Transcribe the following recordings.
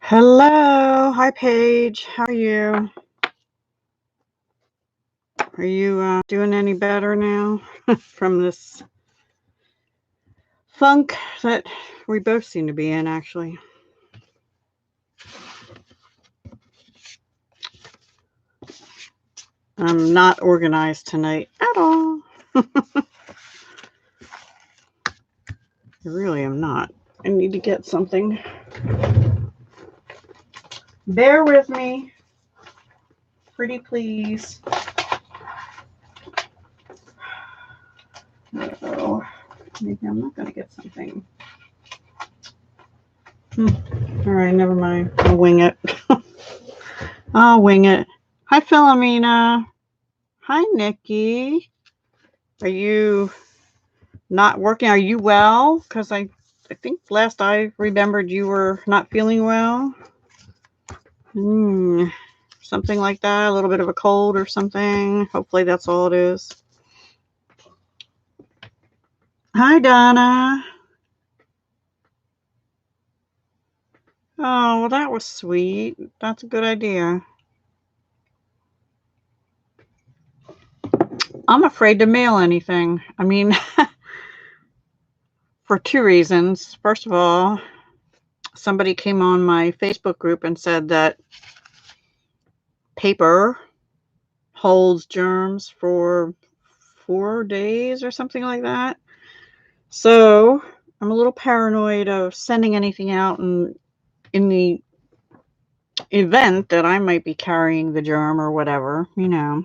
Hello. Hi, Paige. How are you? Are you doing any better now from this funk that we both seem to be in, actually? I'm not organized tonight at all. I really am not. I need to get something. Bear with me. Pretty please. Uh-oh. Maybe I'm not going to get something. All right, never mind. I'll wing it. I'll wing it. Hi, Philomena. Hi, Nikki. Are you not working? Are you well? Because I think last I remembered you were not feeling well. Something like that. A little bit of a cold or something. Hopefully that's all it is. Hi, Donna. Oh, well, that was sweet. That's a good idea. I'm afraid to mail anything. I mean, for two reasons. First of all, somebody came on my Facebook group and said that paper holds germs for 4 days or something like that. So I'm a little paranoid of sending anything out and in the event that I might be carrying the germ or whatever, you know.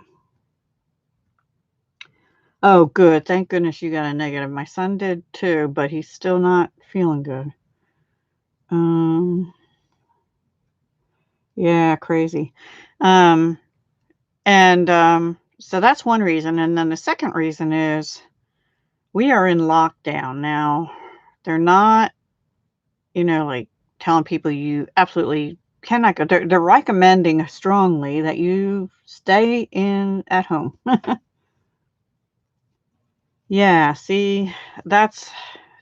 Oh, good. Thank goodness you got a negative. My son did too, but he's still not feeling good. Yeah, crazy. So that's one reason. And then the second reason is we are in lockdown now. They're not, like telling people you absolutely cannot go. They're recommending strongly that you stay in at home. Yeah, see, that's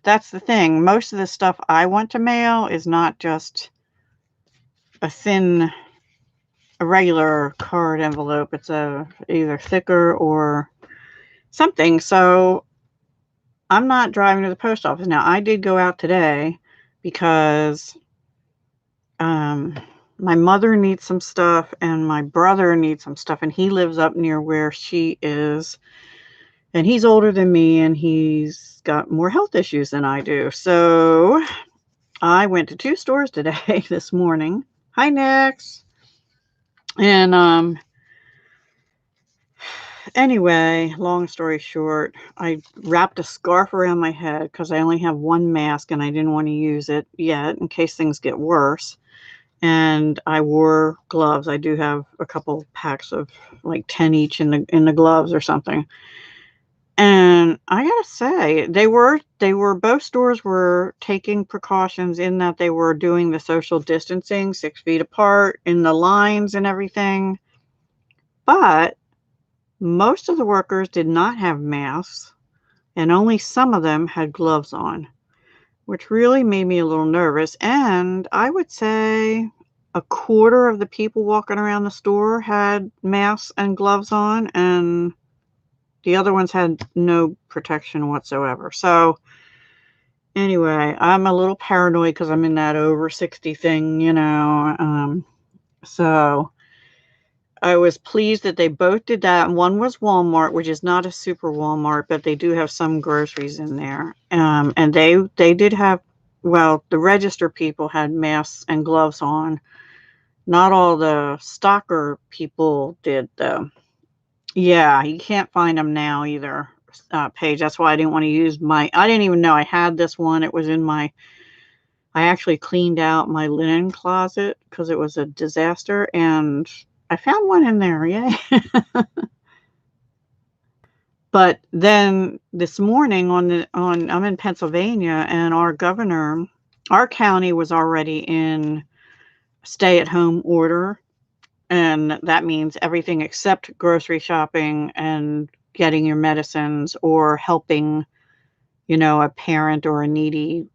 the thing. Most of the stuff I want to mail is not just a regular card envelope. It's either thicker or something. So I'm not driving to the post office. Now, I did go out today because my mother needs some stuff and my brother needs some stuff, and he lives up near where she is, and he's older than me and he's got more health issues than I do. So I went to 2 stores today this morning. Hi, Nix. And anyway, long story short, I wrapped a scarf around my head because I only have one mask and I didn't want to use it yet in case things get worse. And I wore gloves. I do have a couple packs of like 10 each in the gloves or something. And I gotta say, they were both stores were taking precautions in that they were doing the social distancing 6 feet apart in the lines and everything. But most of the workers did not have masks, and only some of them had gloves on, which really made me a little nervous. And I would say a quarter of the people walking around the store had masks and gloves on, and the other ones had no protection whatsoever. So anyway, I'm a little paranoid because I'm in that over 60 thing, so I was pleased that they both did that. One was Walmart, which is not a super Walmart, but they do have some groceries in there. And they did have, well, the register people had masks and gloves on. Not all the stocker people did, though. Yeah, you can't find them now either, Paige. That's why I didn't want to use I didn't even know I had this one. It was in I actually cleaned out my linen closet because it was a disaster, and I found one in there. Yay. But then this morning I'm in Pennsylvania, and our governor, our county was already in stay-at-home order, and that means everything except grocery shopping and getting your medicines or helping, a parent or a needy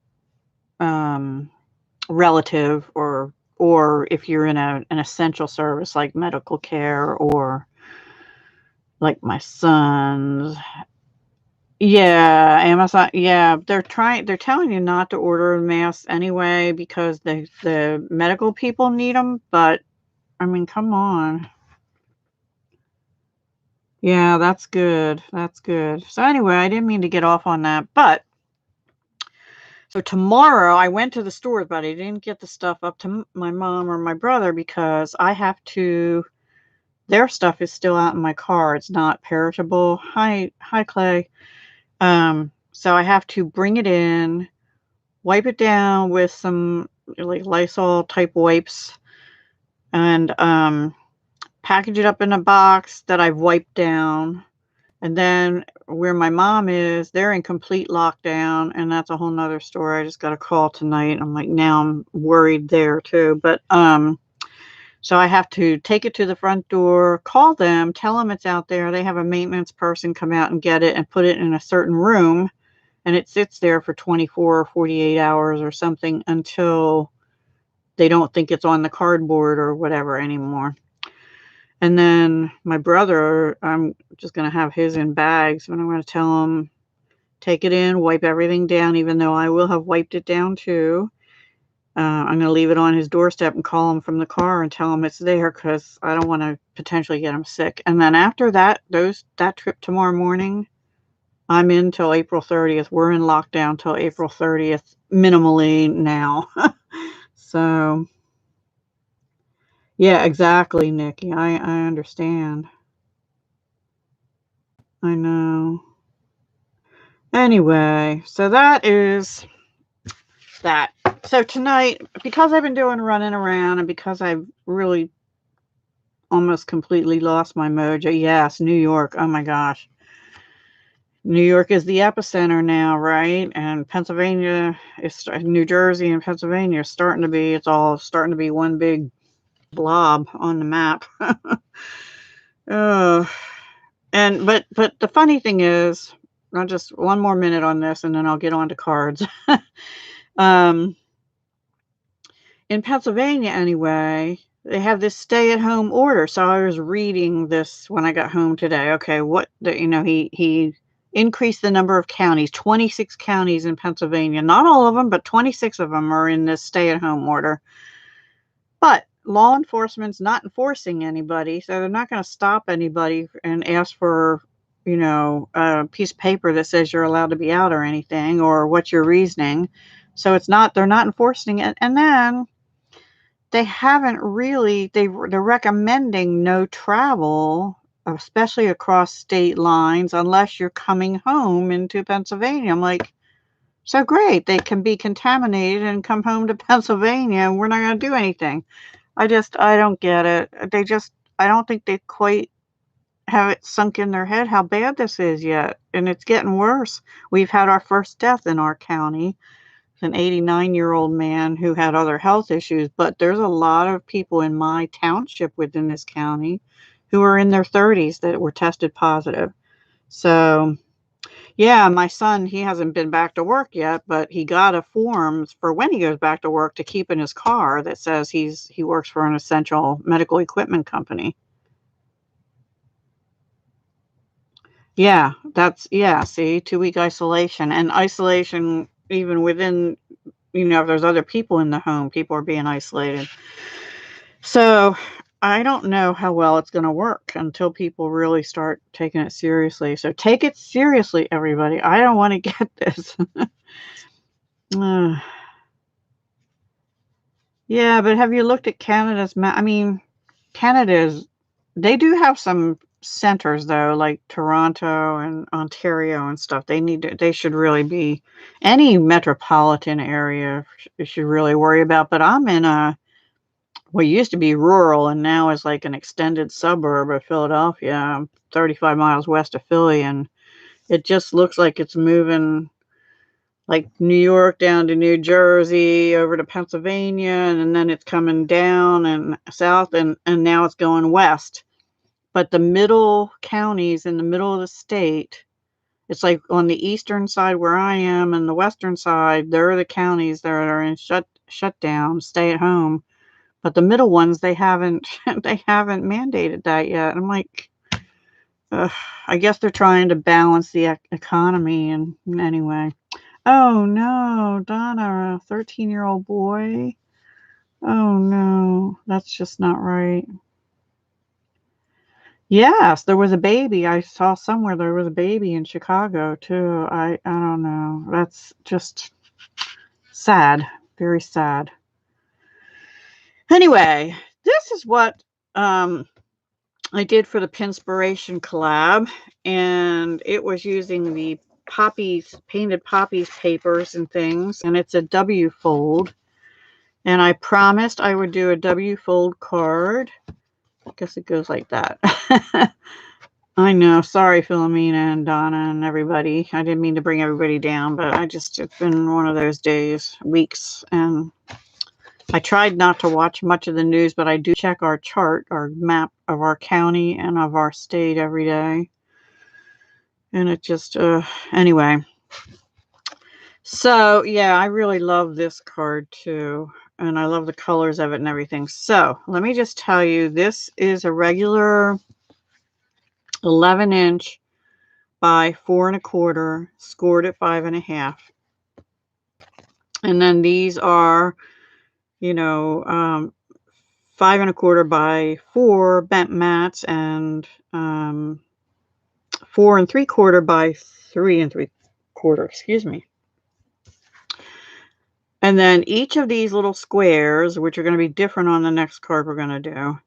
relative or or if you're in an essential service like medical care or like my son's. Yeah, Amazon. Yeah, they're telling you not to order masks anyway because the medical people need them. But I mean, come on. Yeah, that's good. That's good. So anyway, I didn't mean to get off on that, but so tomorrow I went to the store, but I didn't get the stuff up to my mom or my brother because I have to. Their stuff is still out in my car. It's not perishable. Hi, Clay. So I have to bring it in, wipe it down with some like Lysol type wipes, and package it up in a box that I've wiped down. And then where my mom is, they're in complete lockdown, and that's a whole nother story. I just got a call tonight. I'm like, now I'm worried there too. But so I have to take it to the front door, call them, tell them it's out there. They have a maintenance person come out and get it and put it in a certain room, and it sits there for 24 or 48 hours or something until they don't think it's on the cardboard or whatever anymore. And then my brother, I'm just going to have his in bags, and I'm going to tell him, take it in, wipe everything down, even though I will have wiped it down too. I'm going to leave it on his doorstep and call him from the car and tell him it's there because I don't want to potentially get him sick. And then after that, that trip tomorrow morning, I'm in till April 30th. We're in lockdown till April 30th, minimally now. So, yeah, exactly, Nikki. I understand. I know. Anyway, so that is that. So tonight, because I've been doing running around and because I've really almost completely lost my mojo. Yes, New York. Oh my gosh. New York is the epicenter now, right? And Pennsylvania is New Jersey and Pennsylvania is starting to be, it's all starting to be one big blob on the map. Oh, and but the funny thing is, I'll just one more minute on this and then I'll get on to cards. um in Pennsylvania anyway, they have this stay-at-home order. So I was reading this when I got home today. Okay, he increased the number of counties, 26 counties in Pennsylvania. Not all of them, but 26 of them are in this stay-at-home order. But law enforcement's not enforcing anybody, so they're not going to stop anybody and ask for, a piece of paper that says you're allowed to be out or anything, or what's your reasoning. So they're not enforcing it. And then they haven't really, they're recommending no travel, especially across state lines, unless you're coming home into Pennsylvania. I'm like, so great, they can be contaminated and come home to Pennsylvania and we're not going to do anything. I don't get it. I don't think they quite have it sunk in their head how bad this is yet. And it's getting worse. We've had our first death in our county. It's an 89-year-old man who had other health issues, but there's a lot of people in my township within this county who are in their 30s that were tested positive. So, yeah, my son, he hasn't been back to work yet, but he got a form for when he goes back to work to keep in his car that says he works for an essential medical equipment company. Yeah, see, 2-week isolation and isolation even within, if there's other people in the home, people are being isolated. So I don't know how well it's going to work until people really start taking it seriously. So take it seriously, everybody. I don't want to get this. Yeah, but have you looked at Canada's map? I mean, they do have some centers though, like Toronto and Ontario and stuff. They should really be, any metropolitan area should really worry about. But I'm in what used to be rural and now is like an extended suburb of Philadelphia. I'm 35 miles west of Philly, and it just looks like it's moving like New York down to New Jersey, over to Pennsylvania, and then it's coming down and south, and now it's going west. But the middle counties in the middle of the state, it's like on the eastern side where I am and the western side, there are the counties that are in shutdown, stay at home. But the middle ones, they haven't they haven't mandated that yet. I'm like, I guess they're trying to balance the economy. And anyway, oh no, Donna, a 13-year-old boy. Oh no, that's just not right. Yes, there was a baby. I saw somewhere there was a baby in Chicago too. I don't know. That's just sad. Very sad. Anyway, this is what I did for the Pinspiration collab, and it was using the poppies, painted poppies papers and things, and it's a W fold. And I promised I would do a W fold card. I guess it goes like that. I know. Sorry, Philomena and Donna and everybody. I didn't mean to bring everybody down, but it's been one of those days, weeks, and I tried not to watch much of the news, but I do check our chart, our map of our county and of our state every day. And it just, anyway. So, yeah, I really love this card too. And I love the colors of it and everything. So, let me just tell you, this is a regular 11-inch by 4 1/4, scored at 5 1/2. And then these are, you know, 5 1/4 by 4 bent mats, and 4 3/4 by 3 3/4, excuse me. And then each of these little squares, which are going to be different on the next card we're going to do,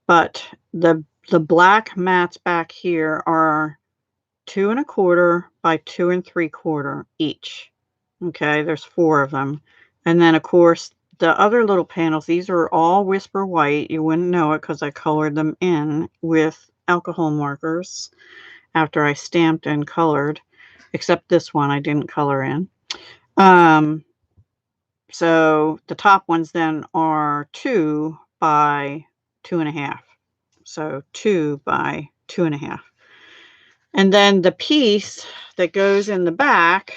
but the black mats back here are 2 1/4 by 2 3/4 each. Okay, there's 4 of them. And then, of course, the other little panels, these are all Whisper White. You wouldn't know it because I colored them in with alcohol markers after I stamped and colored, except this one I didn't color in. So the top ones then are 2 by 2 1/2. So 2 by 2 1/2. And then the piece that goes in the back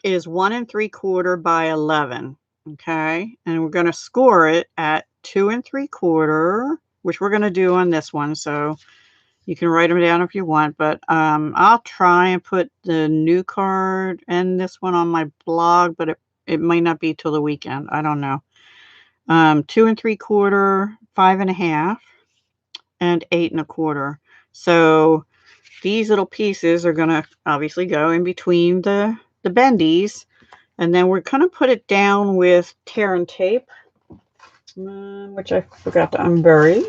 is 1 3/4 by 11. Okay. And we're going to score it at 2 3/4, which we're going to do on this one. So you can write them down if you want, but I'll try and put the new card and this one on my blog, but it might not be till the weekend. I don't know. 2 3/4, 5 1/2, and 8 1/4. So these little pieces are going to obviously go in between the bendies, and then we're going to put it down with tear and tape, which I forgot to unbury,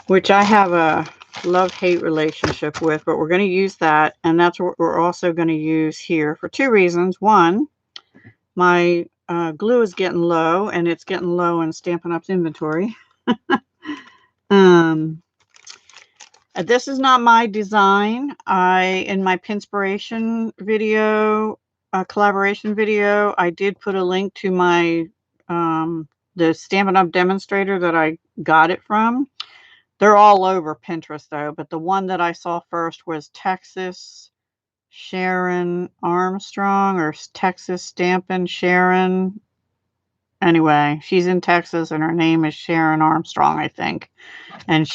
which I have a love-hate relationship with, but we're going to use that, and that's what we're also going to use here for 2 reasons. One, my glue is getting low, and it's getting low in Stampin' Up's inventory. This is not my design. In my Pinspiration video, collaboration video, I did put a link to my the Stampin' Up demonstrator that I got it from. They're all over Pinterest though, but the one that I saw first was Texas Sharon Armstrong, or Texas Stampin' Sharon. Anyway, she's in Texas and her name is Sharon Armstrong, I think. And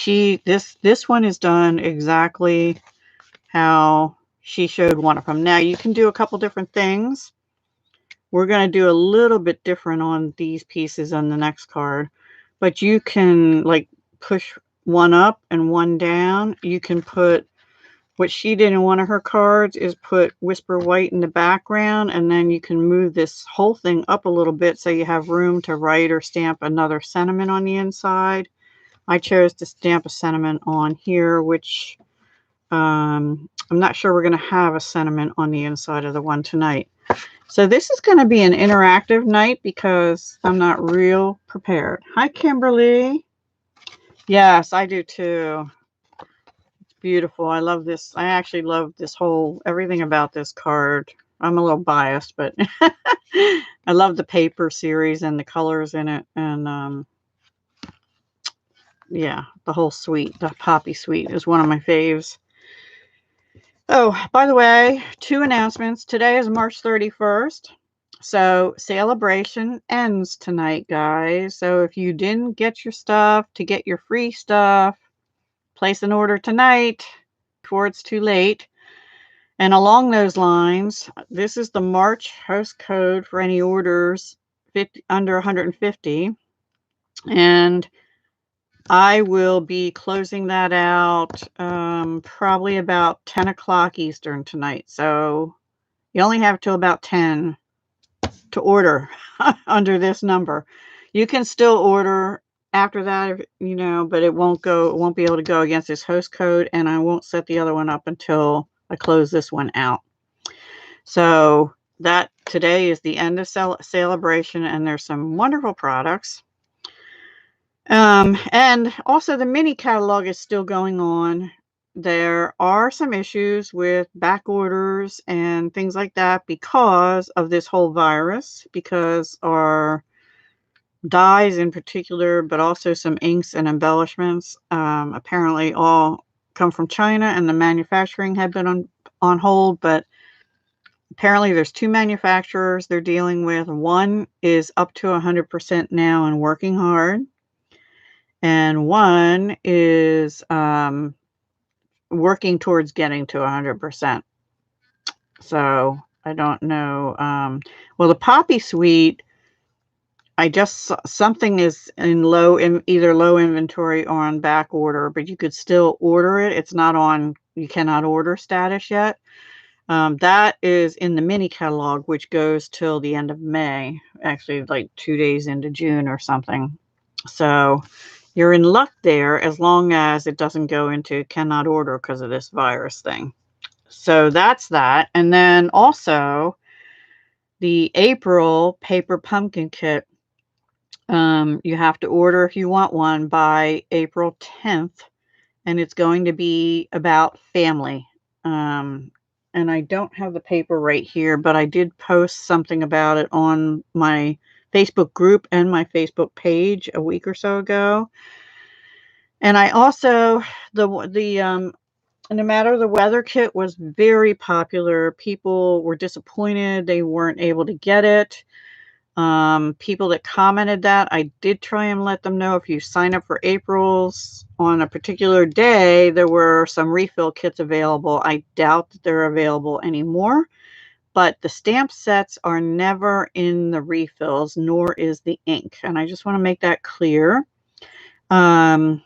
this one is done exactly how she showed one of them. Now you can do a couple different things. We're going to do a little bit different on these pieces on the next card, but you can like push one up and one down. You can put, what she did in one of her cards is put Whisper White in the background, and then you can move this whole thing up a little bit so you have room to write or stamp another sentiment on the inside. I chose to stamp a sentiment on here, which I'm not sure we're going to have a sentiment on the inside of the one tonight. So this is going to be an interactive night because I'm not real prepared. Hi, Kimberly. Yes, I do too. It's beautiful. I love this. I actually love this whole, everything about this card. I'm a little biased, but I love the paper series and the colors in it. And yeah, the whole suite, the Poppy suite is one of my faves. Oh, by the way, 2 announcements. Today is March 31st. So celebration ends tonight, guys. So if you didn't get your stuff to get your free stuff, place an order tonight before it's too late. And along those lines, this is the March host code for any orders under 150. And I will be closing that out probably about 10 o'clock Eastern tonight. So you only have till about 10 to order under this number. You can still order after that, you know, but it won't be able to go against this host code, and I won't set the other one up until I close this one out. So that today is the end of celebration, and there's some wonderful products. And also the mini catalog is still going on. There are some issues with back orders and things like that because of this whole virus, because our dyes in particular, but also some inks and embellishments, apparently all come from China, and the manufacturing had been on hold, but apparently there's 2 manufacturers they're dealing with. One is up to 100% now and working hard, and one is working towards getting to 100%. So I don't know. Well, the Poppy Suite, I just something is in either low inventory or on back order, but you could still order it. It's not on you cannot order status yet. That is in the mini catalog, which goes till the end of May, actually like 2 days into June or something. So you're in luck there as long as it doesn't go into cannot order because of this virus thing. So that's that. And then also the April paper pumpkin kit. You have to order if you want one by April 10th, and it's going to be about family. And I don't have the paper right here, but I did post something about it on my Facebook group and my Facebook page a week or so ago. And I also, no matter the weather kit was very popular. People were disappointed they weren't able to get it. People that commented that, I did try and let them know if you sign up for April's on a particular day, there were some refill kits available. I doubt that they're available anymore, but the stamp sets are never in the refills, nor is the ink. And I just want to make that clear. So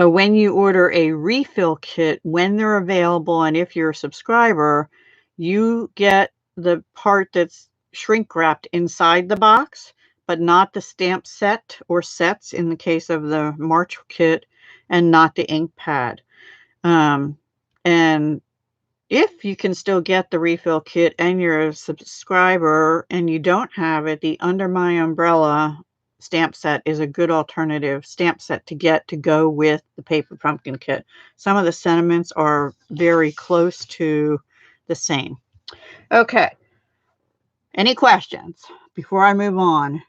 when you order a refill kit, when they're available, and if you're a subscriber, you get the part that's shrink wrapped inside the box, but not the stamp set or sets in the case of the March kit, and not the ink pad. And if you can still get the refill kit and you're a subscriber and you don't have it, the Under My Umbrella stamp set is a good alternative stamp set to get to go with the paper pumpkin kit. Some of the sentiments are very close to the same. Okay. Any questions before I move on?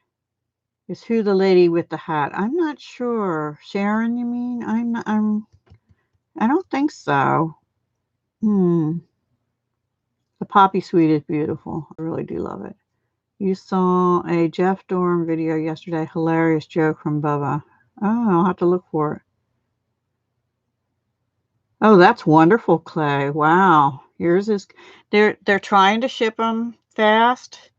Is who the lady with the hat? I'm not sure. Sharon, you mean? I don't think so. The Poppy Suite is beautiful. I really do love it. You saw a Jeff Dorm video yesterday. Hilarious joke from Bubba. Oh, I'll have to look for it. Oh, that's wonderful, Clay. Wow. Yours is, they're trying to ship them fast.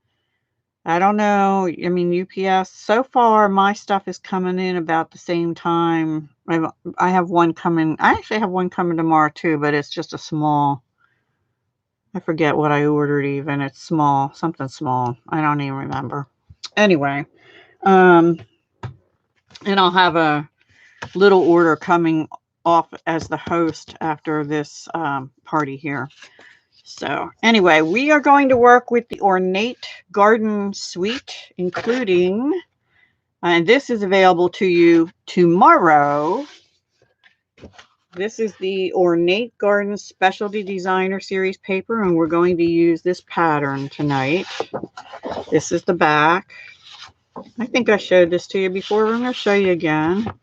I don't know. I mean, UPS, so far, my stuff is coming in about the same time. I have one coming. I actually have one coming tomorrow, too, but it's just a small. I forget what I ordered even. It's small, something small. I don't even remember. Anyway, and I'll have a little order coming off as the host after this party here. So anyway, we are going to work with the Ornate Garden Suite, including, and this is available to you tomorrow. This is the Ornate Garden Specialty Designer Series paper, and we're going to use this pattern tonight. This is the back. I think I showed this to you before. I'm going to show you again.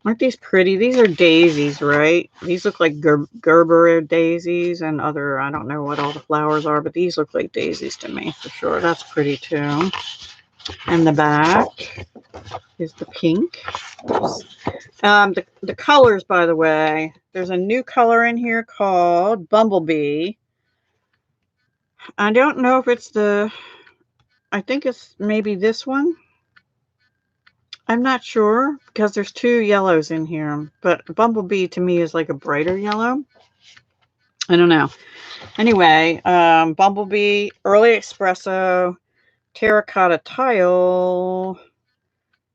Aren't these pretty? These are daisies, right? These look like Gerber daisies and other, I don't know what all the flowers are, but these look like daisies to me for sure. That's pretty too. And the back is the pink. The colors, by the way, there's a new color in here called Bumblebee. I don't know if it's I think it's maybe this one. I'm not sure because there's two yellows in here, but Bumblebee to me is like a brighter yellow. I don't know. Anyway, Bumblebee, Early Espresso, Terracotta Tile,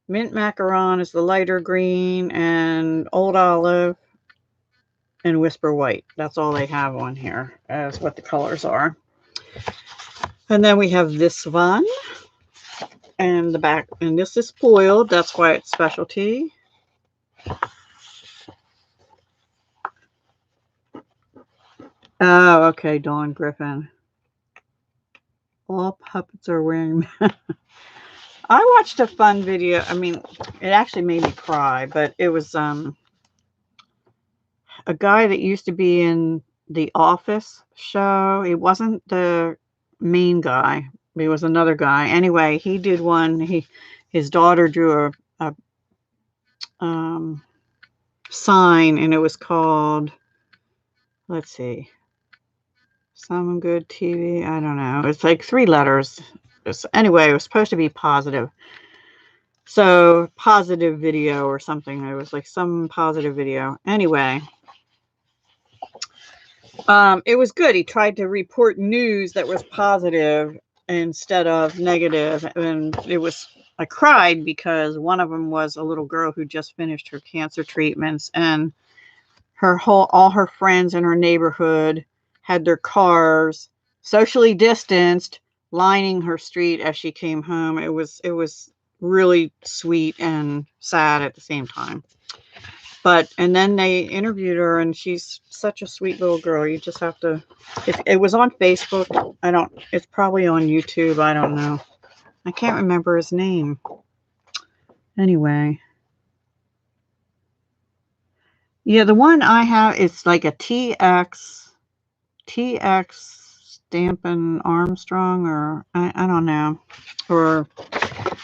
Mint Macaron is the lighter green, and Old Olive and Whisper White. That's all they have on here as what the colors are. And then we have this one. And the back, and this is foiled. That's why it's specialty. Oh, okay, Dawn Griffin. All puppets are wearing. I watched a fun video. I mean, it actually made me cry, but it was a guy that used to be in the Office show. It wasn't the main guy. It was another guy. Anyway, he did one. His daughter drew a sign, and it was called, let's see, Some Good TV. I don't know. It's like 3 letters. Anyway, it was supposed to be positive. So positive video or something. It was like some positive video. Anyway, it was good. He tried to report news that was positive instead of negative, and I cried because one of them was a little girl who just finished her cancer treatments, and all her friends in her neighborhood had their cars socially distanced lining her street as she came home. It was really sweet and sad at the same time. And then they interviewed her, and she's such a sweet little girl. You just have to, it was on Facebook. It's probably on YouTube. I don't know. I can't remember his name. Anyway. Yeah, the one I have is like a TX Stampin' Armstrong, or I don't know.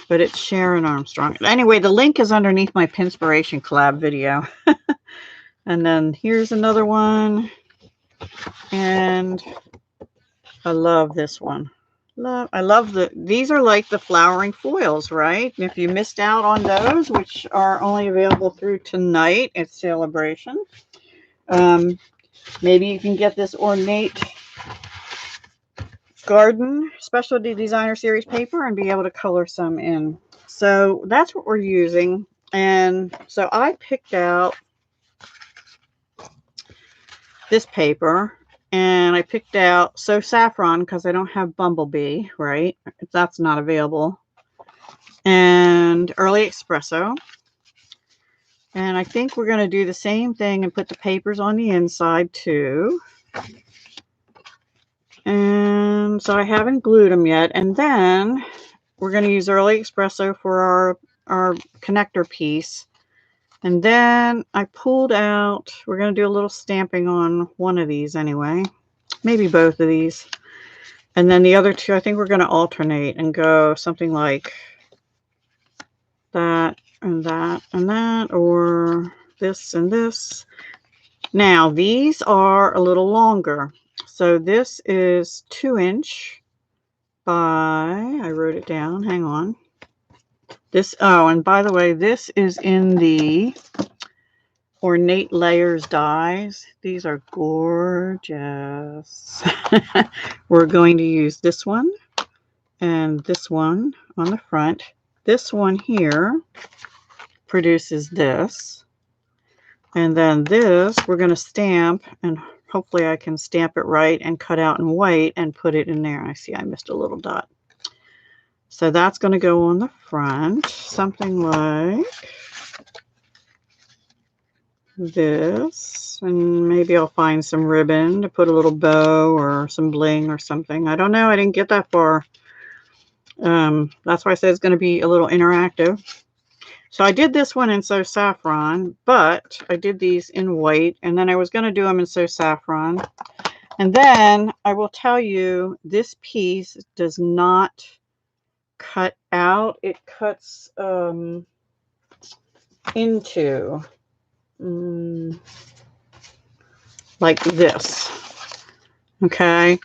But it's Sharon Armstrong. Anyway, the link is underneath my Pinspiration collab video. And then here's another one. And I love this one. I love these are like the flowering foils, right? And if you missed out on those, which are only available through tonight at Celebration, maybe you can get this Ornate Garden Specialty Designer Series paper and be able to color some in. So that's what we're using. And so I picked out this paper, and I picked out Saffron because I don't have Bumblebee, right? That's not available. And Early Espresso. And I think we're going to do the same thing and put the papers on the inside too. And so I haven't glued them yet. And then we're going to use Early Espresso for our connector piece. And then I pulled out, we're going to do a little stamping on one of these anyway. Maybe both of these. And then the other two, I think we're going to alternate and go something like that and that and that, or this and this. Now, these are a little longer. So this is 2" by, I wrote it down, hang on. And by the way, this is in the Ornate Layers dies. These are gorgeous. We're going to use this one and this one on the front. This one here produces this. And then this, we're going to stamp, and hopefully I can stamp it right and cut out in white and put it in there. I see I missed a little dot. So that's going to go on the front, something like this. And maybe I'll find some ribbon to put a little bow or some bling or something. I don't know. I didn't get that far. That's why I said it's going to be a little interactive. So I did this one in So Saffron, but I did these in white, and then I was going to do them in So Saffron. And then I will tell you, this piece does not cut out. It cuts into like this. Okay.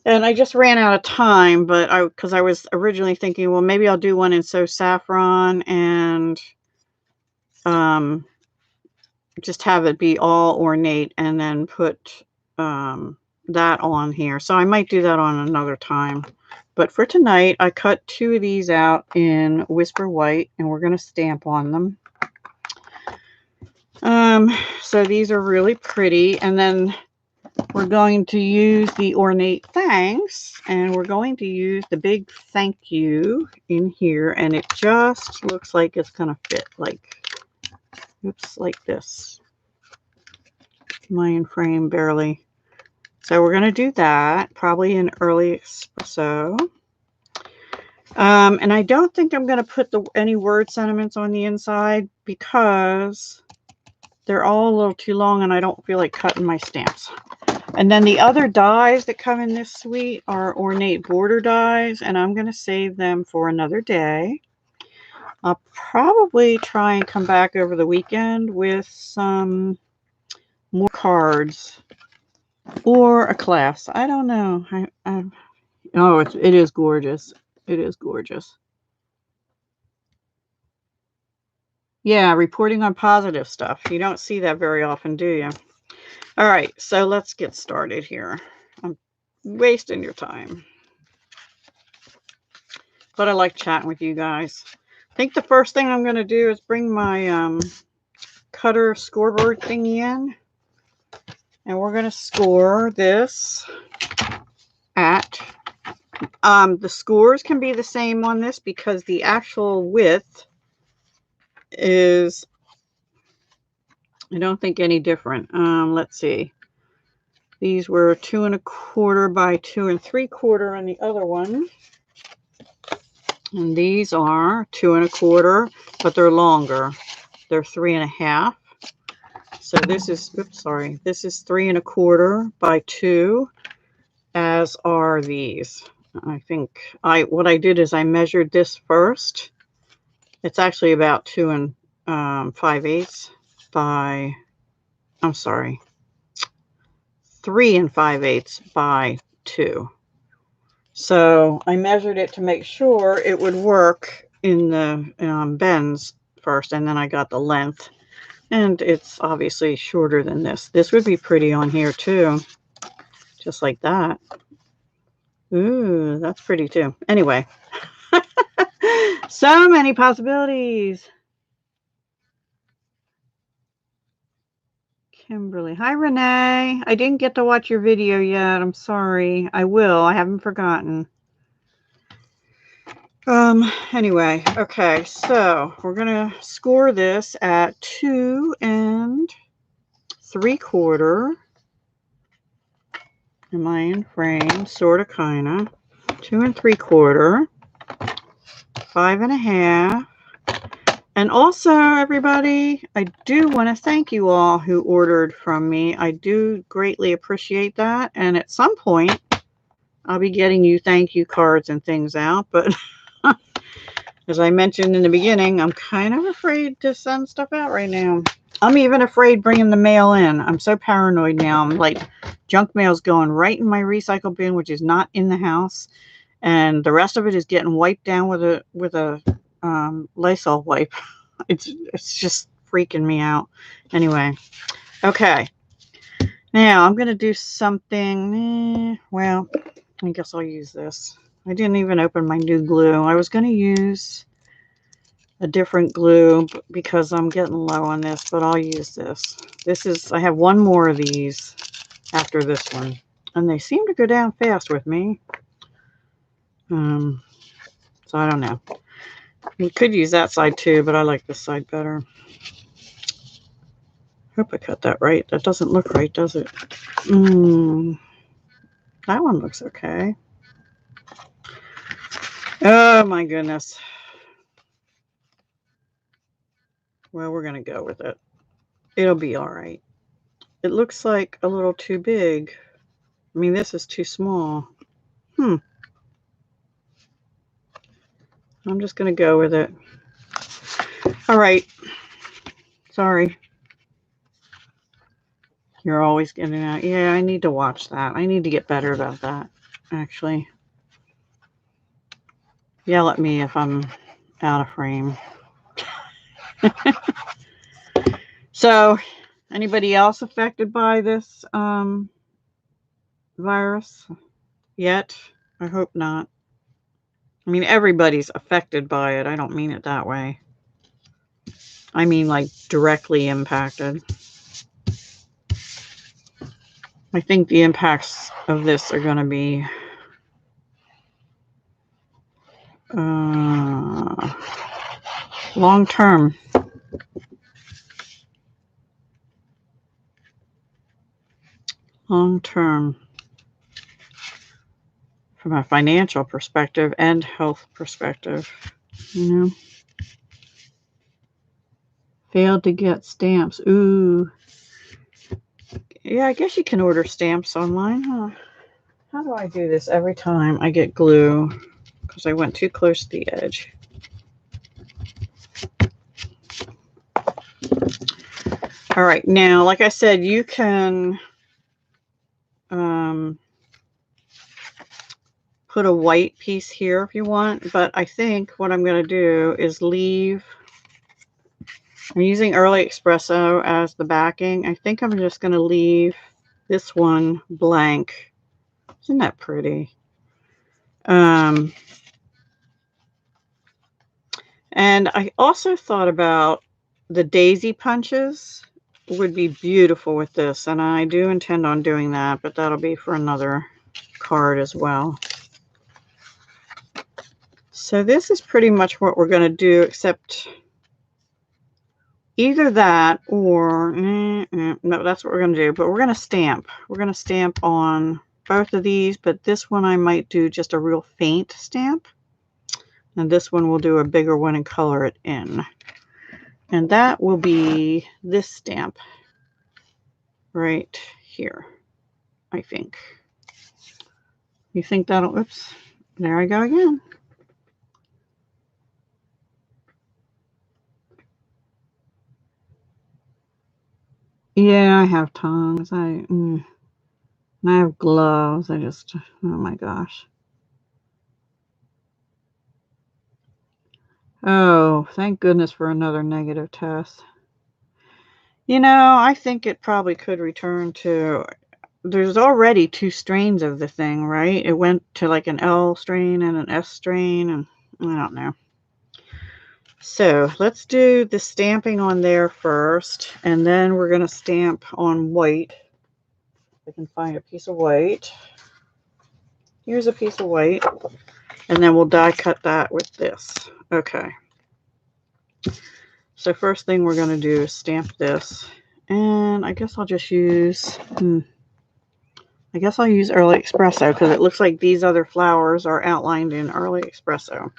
And I just ran out of time, but because I was originally thinking, well, maybe I'll do one in So Saffron and just have it be all ornate and then put that on here. So I might do that on another time. But for tonight, I cut 2 of these out in Whisper White, and we're going to stamp on them. So these are really pretty. And then we're going to use the Ornate Thanks, and we're going to use the big thank you in here. And it just looks like it's going to fit like, oops, like this. Mayan frame barely. So we're going to do that probably in early espresso. And I don't think I'm going to put any word sentiments on the inside because they're all a little too long and I don't feel like cutting my stamps. And then the other dies that come in this suite are ornate border dies, and I'm going to save them for another day. I'll probably try and come back over the weekend with some more cards or a class. I don't know. Oh, it is gorgeous. It is gorgeous. Yeah, reporting on positive stuff. You don't see that very often, do you? All right, so let's get started here. I'm wasting your time. But I like chatting with you guys. I think the first thing I'm going to do is bring my cutter scoreboard thingy in. And we're going to score this at... the scores can be the same on this because the actual width is, I don't think, any different. Let's see. These were 2 1/4 by 2 3/4 on the other one. And these are 2 1/4, but they're longer. They're 3 1/2. So this is, oops, sorry. This is 3 1/4 by 2, as are these. I think what I did is I measured this first. It's actually about 2 5/8 by, I'm sorry, 3 5/8 by 2. So I measured it to make sure it would work in the bends first, and then I got the length. And it's obviously shorter than this. This would be pretty on here too, just like that. Ooh, that's pretty too. Anyway, so many possibilities. Kimberly. Hi, Renee. I didn't get to watch your video yet. I'm sorry. I will. I haven't forgotten. Anyway, okay, so we're going to score this at 2 3/4. Am I in frame? Sort of, kind of. 2 3/4. 5 1/2. And also, everybody, I do want to thank you all who ordered from me. I do greatly appreciate that. And at some point, I'll be getting you thank you cards and things out. But as I mentioned in the beginning, I'm kind of afraid to send stuff out right now. I'm even afraid bringing the mail in. I'm so paranoid now. I'm like, junk mail's going right in my recycle bin, which is not in the house. And the rest of it is getting wiped down with a Lysol wipe. It's just freaking me out. Anyway, okay. Now I'm gonna do something. Well, I guess I'll use this. I didn't even open my new glue. I was gonna use a different glue because I'm getting low on this, but I'll use this. I have one more of these after this one, and they seem to go down fast with me. So I don't know. You could use that side too, but I like this side better. Hope I cut that right. That doesn't look right, does it? That one looks okay. Oh my goodness. Well, we're going to go with it. It'll be all right. It looks like a little too big. I mean, this is too small. I'm just going to go with it. All right. Sorry. You're always getting out. Yeah, I need to watch that. I need to get better about that, actually. Yell at me if I'm out of frame. So, anybody else affected by this virus yet? I hope not. I mean, everybody's affected by it. I don't mean it that way. I mean, like, directly impacted. I think the impacts of this are going to be long term. Long term. From a financial perspective and health perspective, you know. Failed to get stamps. Ooh. Yeah, I guess you can order stamps online, huh? How do I do this every time I get glue? Because I went too close to the edge. All right, now, like I said, you can put a white piece here if you want, but I think what I'm going to do is leave. I'm using Early Espresso as the backing. I think I'm just going to leave this one blank. Isn't that pretty? And I also thought about the daisy punches would be beautiful with this, and I do intend on doing that, but that'll be for another card as well. So this is pretty much what we're going to do, except either that or no, that's what we're going to do, but we're going to stamp. We're going to stamp on both of these, but this one I might do just a real faint stamp, and this one we'll do a bigger one and color it in. And that will be this stamp right here, I think. You think that'll, oops, there I go again. Yeah, I have tongs. And I have gloves. I just, oh my gosh. Oh, thank goodness for another negative test. You know, I think it probably could return to, there's already 2 strains of the thing, right? It went to like an L strain and an S strain, and I don't know. So let's do the stamping on there first, and then we're going to stamp on white. If I can find a piece of white. Here's a piece of white, and then we'll die cut that with this. Okay. So first thing we're going to do is stamp this, and I guess I'll just use, I guess I'll use Early Espresso because it looks like these other flowers are outlined in Early Espresso.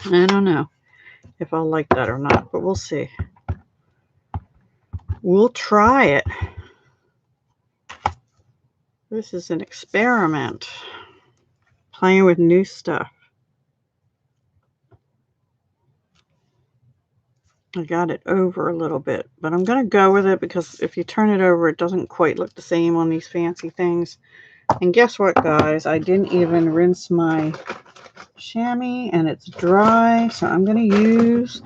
I don't know if I'll like that or not, but we'll see. We'll try it. This is an experiment. Playing with new stuff. I got it over a little bit, but I'm going to go with it because if you turn it over, it doesn't quite look the same on these fancy things. And guess what, guys? I didn't even rinse my chamois, and it's dry, so I'm going to use,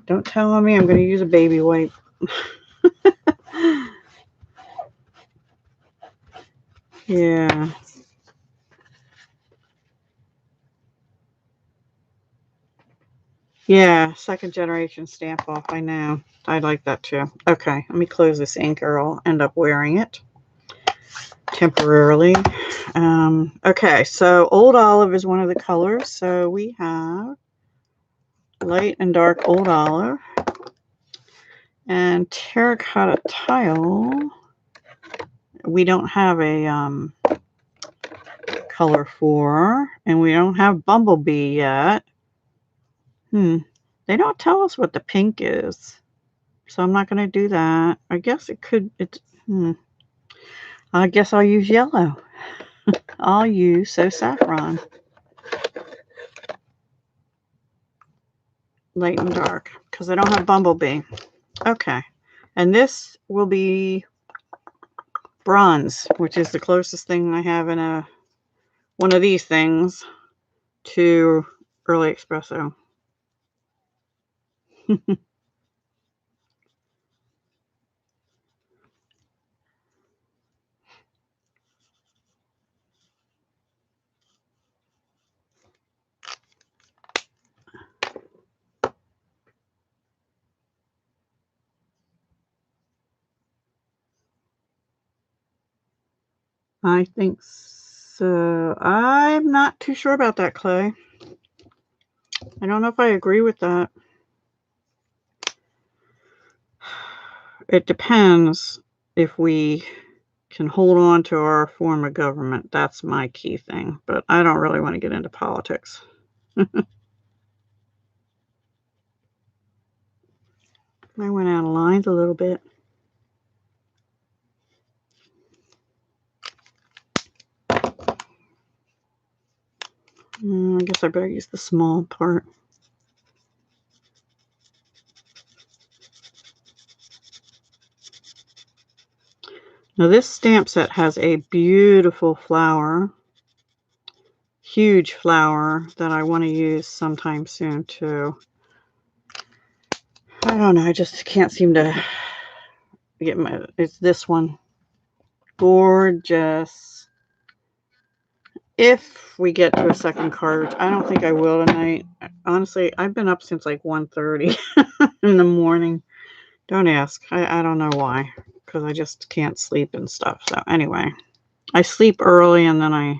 don't tell me, I'm going to use a baby wipe. Yeah. Yeah, second generation stamp off, I know. I like that too. Okay, let me close this ink or I'll end up wearing it temporarily. Okay, so Old Olive is one of the colors. So we have light and dark Old Olive and Terracotta Tile. We don't have a color for, and we don't have Bumblebee yet. They don't tell us what the pink is, so I'm not going to do that. I guess it could, I guess I'll use yellow. I'll use So Saffron. Light and dark, because I don't have Bumblebee. Okay. And this will be bronze, which is the closest thing I have in one of these things to early espresso. I think so. I'm not too sure about that, Clay. I don't know if I agree with that. It depends if we can hold on to our form of government. That's my key thing. But I don't really want to get into politics. I went out of lines a little bit. I guess I better use the small part. Now this stamp set has a beautiful flower, huge flower that I want to use sometime soon too. I don't know, I just can't seem to get it's this one. Gorgeous. If we get to a second card, which I don't think I will tonight. Honestly, I've been up since like 1:30 in the morning. Don't ask. I don't know why, because I just can't sleep and stuff. So anyway, I sleep early and then I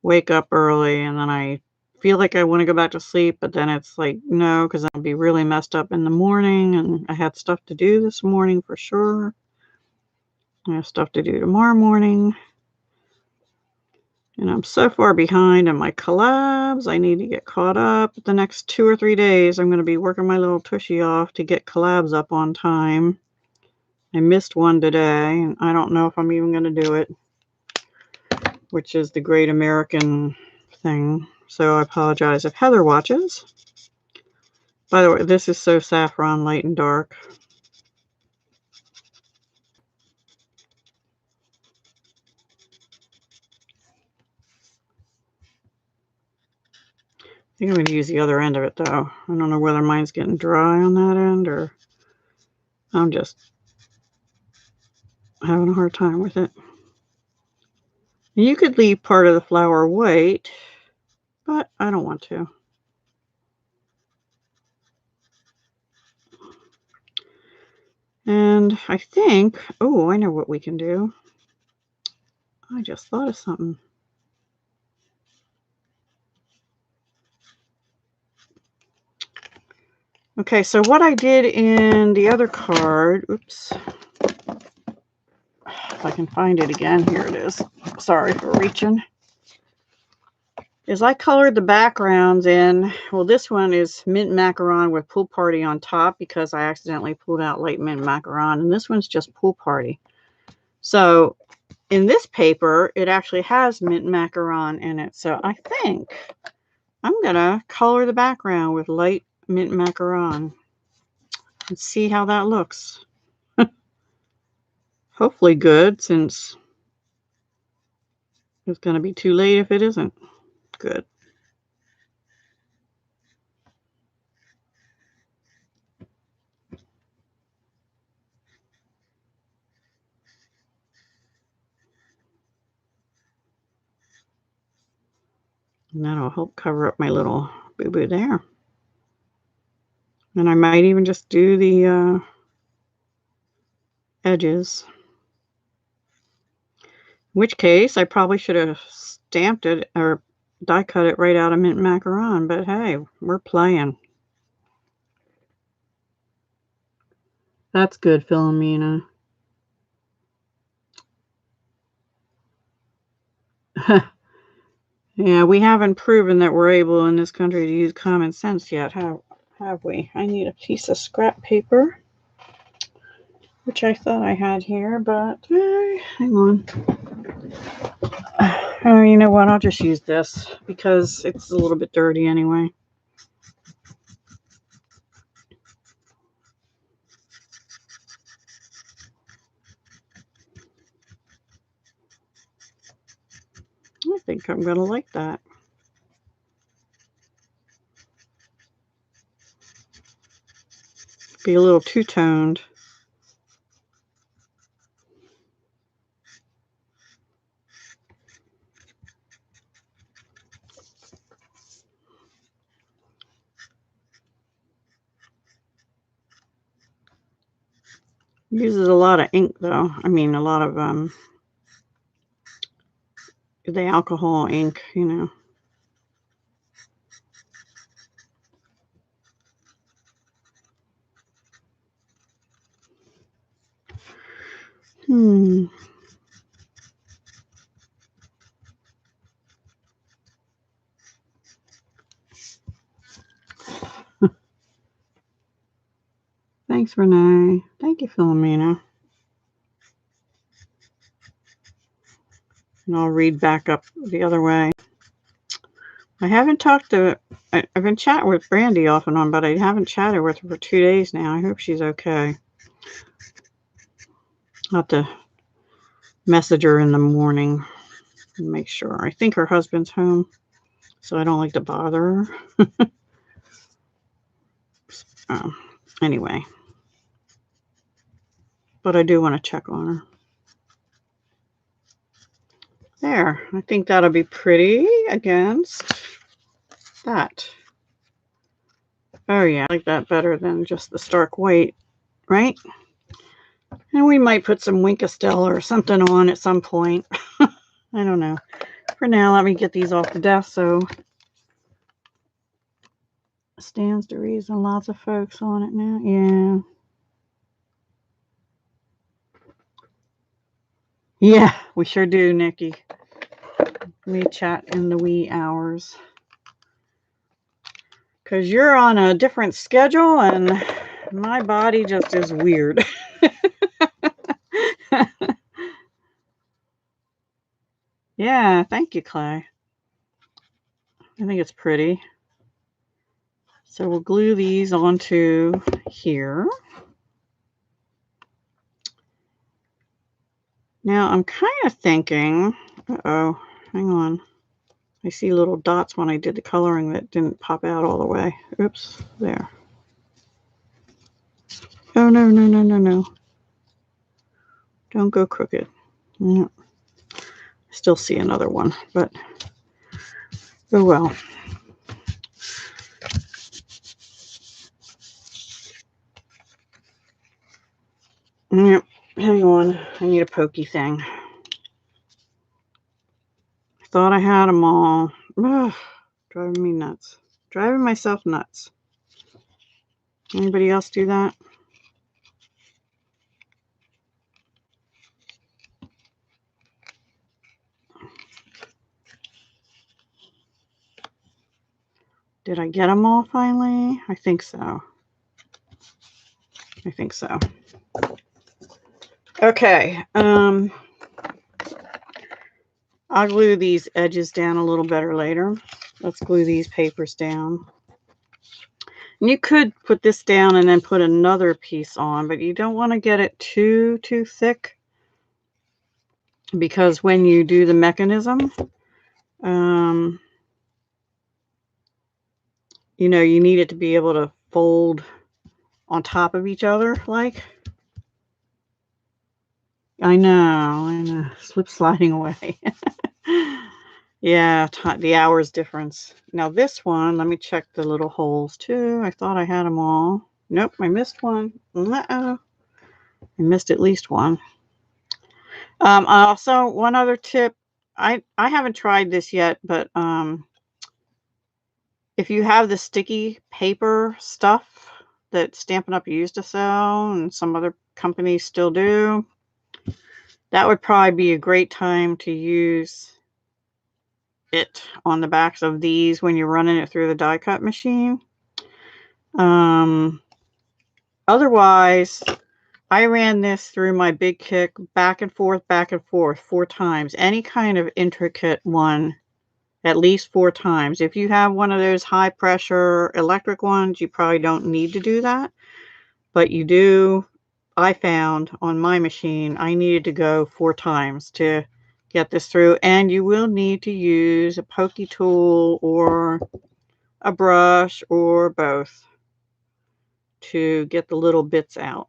wake up early and then I feel like I want to go back to sleep, but then it's like, no, because I'll be really messed up in the morning and I had stuff to do this morning for sure. I have stuff to do tomorrow morning. And I'm so far behind in my collabs. I need to get caught up. The next 2 or 3 days, I'm going to be working my little tushy off to get collabs up on time. I missed one today, and I don't know if I'm even going to do it, which is the Great American thing. So I apologize if Heather watches. By the way, this is So Saffron, light and dark. I think I'm going to use the other end of it, though. I don't know whether mine's getting dry on that end or I'm just having a hard time with it. You could leave part of the flower white, but I don't want to. And I think, oh, I know what we can do. I just thought of something. Okay, so what I did in the other card, oops, if I can find it again, here it is. Sorry for reaching. Is I colored the backgrounds in, well, this one is mint macaron with pool party on top because I accidentally pulled out light mint macaron, and this one's just pool party. So in this paper, it actually has mint macaron in it. So I think I'm gonna color the background with light mint macaron and see how that looks. Hopefully good, since it's gonna be too late if it isn't good. And that'll help cover up my little boo-boo there. And I might even just do the edges. In which case, I probably should have stamped it or die cut it right out of mint macaron, but hey, we're playing. That's good, Philomena. Yeah, we haven't proven that we're able in this country to use common sense yet, have we? have we? I need a piece of scrap paper, which I thought I had here, but hang on. Oh, you know what? I'll just use this because it's a little bit dirty anyway. I think I'm going to like that. Be a little two-toned. Uses a lot of ink though. I mean, a lot of the alcohol ink, you know. Thanks, Renee. Thank you, Philomena. And I'll read back up the other way. I haven't talked to, I've been chatting with Brandy off and on, but I haven't chatted with her for 2 days now. I hope she's okay. I'll have to message her in the morning and make sure. I think her husband's home, so I don't like to bother her. Anyway. But I do want to check on her. There. I think that'll be pretty against that. Oh yeah, I like that better than just the stark white, right? And we might put some Winkastel or something on at some point. I don't know. For now, let me get these off the desk so stands to reason. Lots of folks on it now. Yeah. Yeah, we sure do, Nikki. We chat in the wee hours. Because you're on a different schedule and my body just is weird. Yeah, thank you, Clay. I think it's pretty. So we'll glue these onto here. Now I'm kind of thinking, uh-oh, hang on. I see little dots when I did the coloring that didn't pop out all the way. Oops, there. Oh, no, no, no, no, no. Don't go crooked. Yeah. I still see another one, but oh well. Yep, hang on. I need a pokey thing. I thought I had them all. Ugh, driving me nuts. Driving myself nuts. Anybody else do that? Did I get them all finally? I think so. I think so. Okay. I'll glue these edges down a little better later. Let's glue these papers down. And you could put this down and then put another piece on, but you don't want to get it too thick, because when you do the mechanism, you know, you need it to be able to fold on top of each other, like. I know. Slip sliding away. Yeah, the hours difference. Now this one, let me check the little holes too. I thought I had them all. Nope, I missed one. Uh-oh. I missed at least one. Also, one other tip. I haven't tried this yet, but if you have the sticky paper stuff that Stampin' Up used to sell, and some other companies still do, that would probably be a great time to use it on the backs of these when you're running it through the die cut machine. Otherwise, I ran this through my Big Kick back and forth 4 times. Any kind of intricate one, at least 4 times. If you have one of those high pressure electric ones, you probably don't need to do that. But you do. I found on my machine, I needed to go 4 times to get this through. And you will need to use a pokey tool or a brush or both to get the little bits out.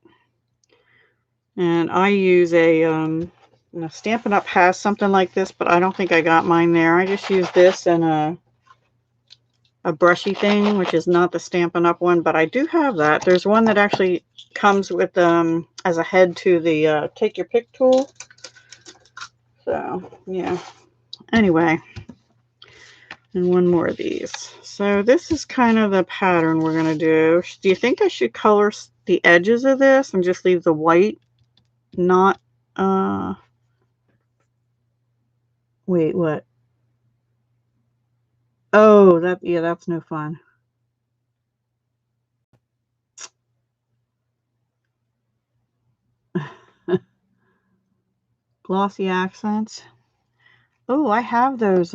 And I use Stampin' Up! Has something like this, but I don't think I got mine there. I just use this and a brushy thing, which is not the Stampin' Up! One, but I do have that. There's one that actually comes with as a head to the take your pick tool. So yeah. Anyway, and one more of these. So this is kind of the pattern we're gonna do. Do you think I should color the edges of this and just leave the white? Not wait, what? Oh, yeah, that's no fun. Glossy accents. Oh, I have those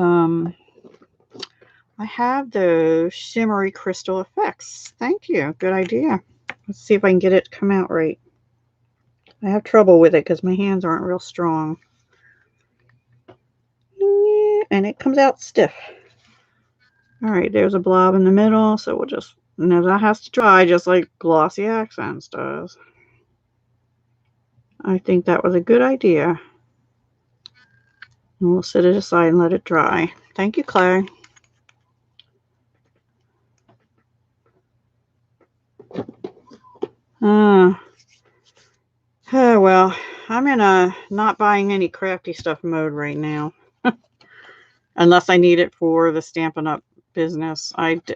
shimmery crystal effects. Thank you. Good idea. Let's see if I can get it to come out right. I have trouble with it because my hands aren't real strong. And it comes out stiff. All right, there's a blob in the middle, so we'll just, now that has to dry just like Glossy Accents does. I think that was a good idea. And we'll set it aside and let it dry. Thank you, Claire. Oh, well, I'm in a not buying any crafty stuff mode right now. Unless I need it for the Stampin' Up! Business. It's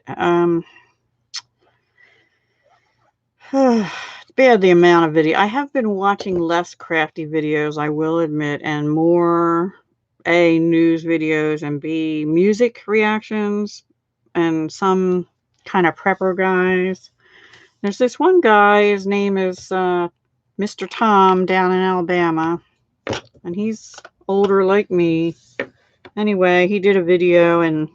bad the amount of video. I have been watching less crafty videos, I will admit, and more A, news videos, and B, music reactions, and some kind of prepper guys. There's this one guy, his name is Mr. Tom down in Alabama, and he's older like me. Anyway, he did a video and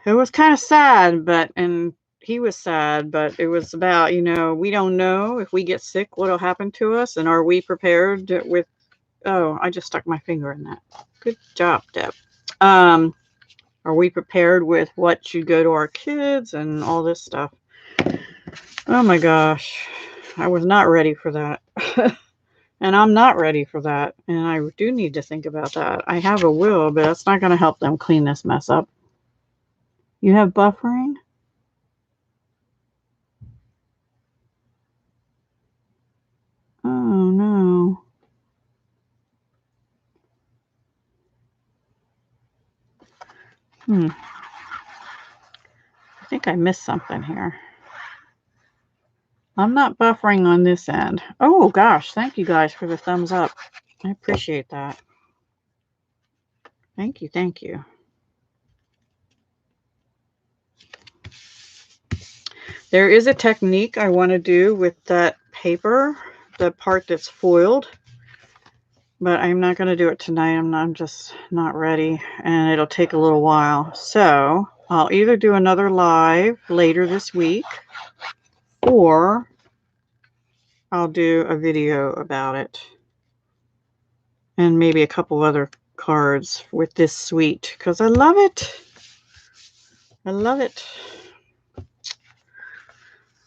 it was kind of sad, and he was sad, but it was about, we don't know if we get sick, what'll happen to us, and are we prepared with, oh, I just stuck my finger in that. Good job, Deb. Are we prepared with what should go to our kids and all this stuff? Oh my gosh, I was not ready for that. And I'm not ready for that. And I do need to think about that. I have a will, but that's not going to help them clean this mess up. You have buffering? Oh no. I think I missed something here. I'm not buffering on this end. Oh gosh, thank you guys for the thumbs up. I appreciate that. Thank you, thank you. There is a technique I want to do with that paper, the part that's foiled, but I'm not going to do it tonight. I'm just not ready, and it'll take a little while. So I'll either do another live later this week, or I'll do a video about it. And maybe a couple other cards with this suite, because I love it. I love it.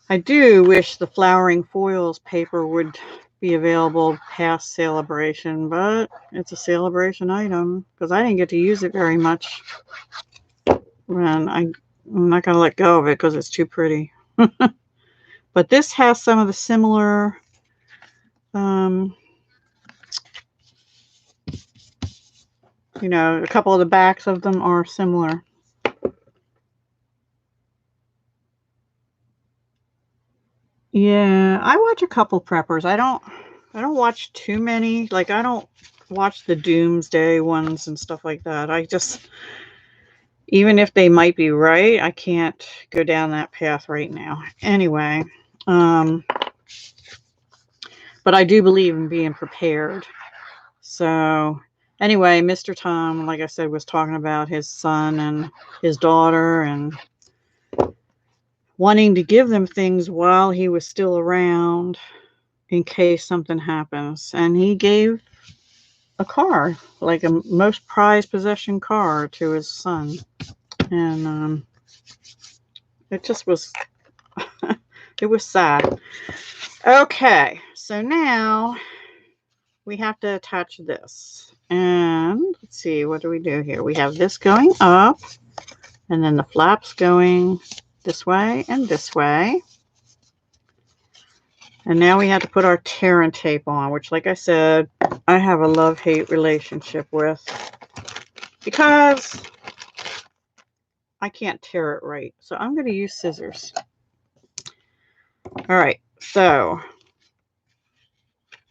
I do wish the flowering foils paper would be available past Celebration, but it's a Celebration item because I didn't get to use it very much. And I'm not going to let go of it because it's too pretty. But this has some of the similar a couple of the backs of them are similar. Yeah, I watch a couple preppers. I don't watch too many. Like, I don't watch the Doomsday ones and stuff like that. I just, even if they might be right, I can't go down that path right now. Anyway, but I do believe in being prepared. So anyway, Mr. Tom, like I said, was talking about his son and his daughter and wanting to give them things while he was still around in case something happens. And he gave a car, like a most prized possession car, to his son. And it just was, it was sad. Okay, so now we have to attach this. And let's see, what do we do here? We have this going up, and then the flaps going this way and this way. And now we have to put our tear and tape on, which, like I said, I have a love-hate relationship with, because I can't tear it right. So I'm going to use scissors. All right, so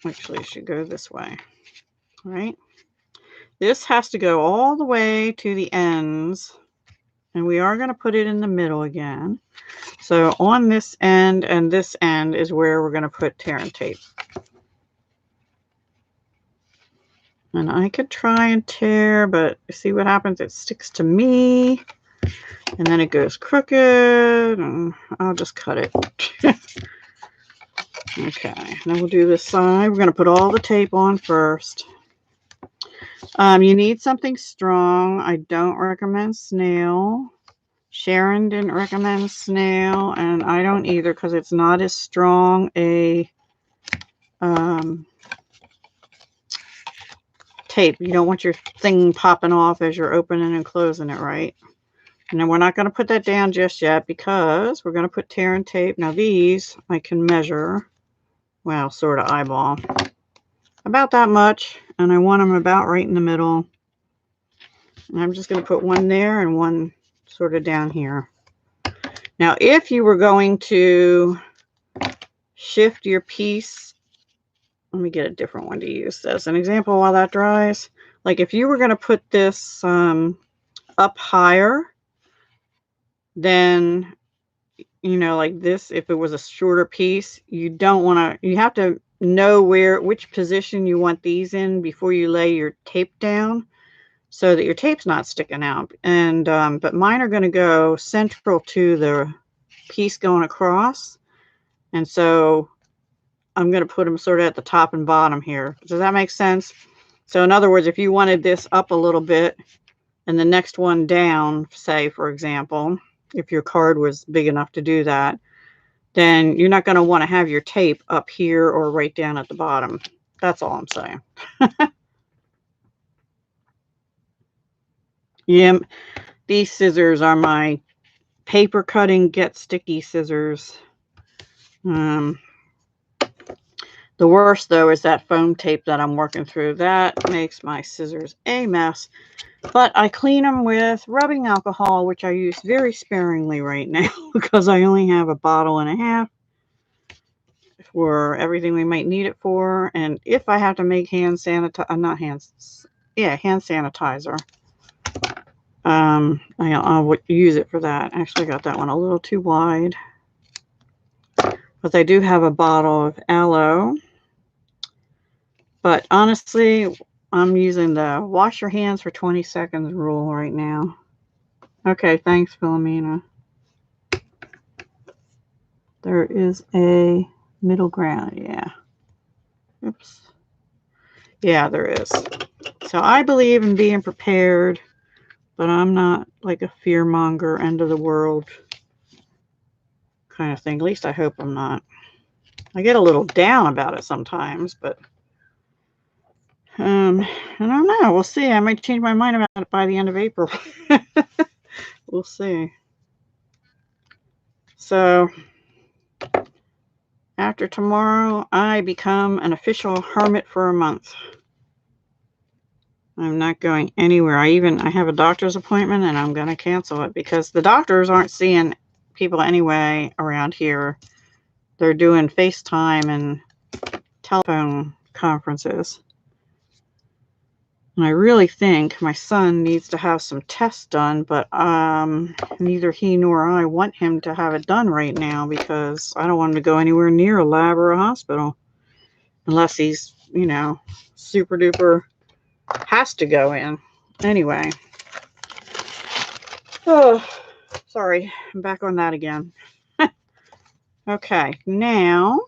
actually it should go this way. All right. This has to go all the way to the ends, and we are going to put it in the middle again. So on this end and this end is where we're going to put tear and tape. And I could try and tear, but see what happens? It sticks to me, and then it goes crooked, and I'll just cut it. Okay, then we'll do this side. We're going to put all the tape on first. You need something strong. I don't recommend snail. Sharon didn't recommend snail, and I don't either, because it's not as strong a tape. You don't want your thing popping off as you're opening and closing it, right? And then we're not going to put that down just yet, because we're going to put tear and tape. Now these I can measure, well, sort of eyeball, about that much, and I want them about right in the middle. And I'm just going to put one there and one sort of down here. Now, if you were going to shift your piece, let me get a different one to use as an example while that dries. Like if you were going to put this up higher, then, you know, like this, if it was a shorter piece, you don't want to, you have to know which position you want these in before you lay your tape down, so that your tape's not sticking out. And but mine are going to go central to the piece going across, and so I'm going to put them sort of at the top and bottom here. Does that make sense? So in other words, if you wanted this up a little bit and the next one down, say for example, if your card was big enough to do that, then you're not going to want to have your tape up here or right down at the bottom. That's all I'm saying. Yeah, these scissors are my paper cutting get sticky scissors. The worst, though, is that foam tape that I'm working through. That makes my scissors a mess. But I clean them with rubbing alcohol, which I use very sparingly right now because I only have a bottle and a half for everything we might need it for. And if I have to make hand sanitizer, hand sanitizer, I'll use it for that. Actually, I got that one a little too wide. But I do have a bottle of aloe. But honestly, I'm using the wash your hands for 20 seconds rule right now. Okay, thanks, Philomena. There is a middle ground, yeah. Oops. Yeah, there is. So I believe in being prepared, but I'm not like a fearmonger, end of the world kind of thing. At least I hope I'm not. I get a little down about it sometimes, but I don't know. We'll see. I might change my mind about it by the end of April. We'll see. So after tomorrow, I become an official hermit for a month. I'm not going anywhere. I have a doctor's appointment, and I'm going to cancel it because the doctors aren't seeing people anyway around here. They're doing FaceTime and telephone conferences. And I really think my son needs to have some tests done, but neither he nor I want him to have it done right now because I don't want him to go anywhere near a lab or a hospital unless he's, you know, super duper has to go in. Anyway. Oh, sorry. I'm back on that again. Okay, now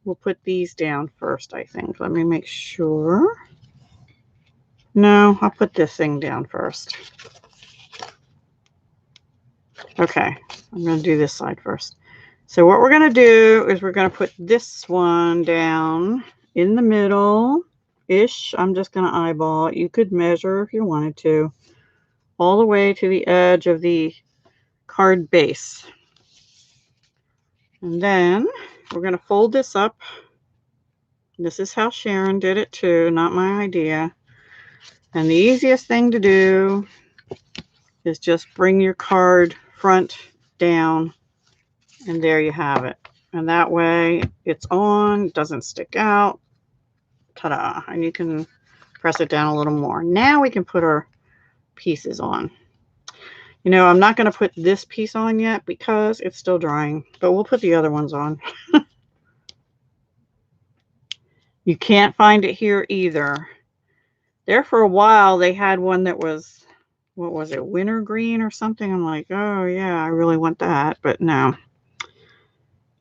we'll put these down first, I think. Let me make sure. No, I'll put this thing down first. Okay, I'm going to do this side first. So what we're going to do is we're going to put this one down in the middle-ish. I'm just going to eyeball it. You could measure if you wanted to. All the way to the edge of the card base. And then we're going to fold this up. This is how Sharon did it too, not my idea. And the easiest thing to do is just bring your card front down, and there you have it. And that way it's on, doesn't stick out. Ta-da! And you can press it down a little more. Now we can put our pieces on. You know, I'm not going to put this piece on yet because it's still drying, but we'll put the other ones on. You can't find it here either. There for a while, they had one that was, what was it, wintergreen or something? I'm like, oh yeah, I really want that, but no.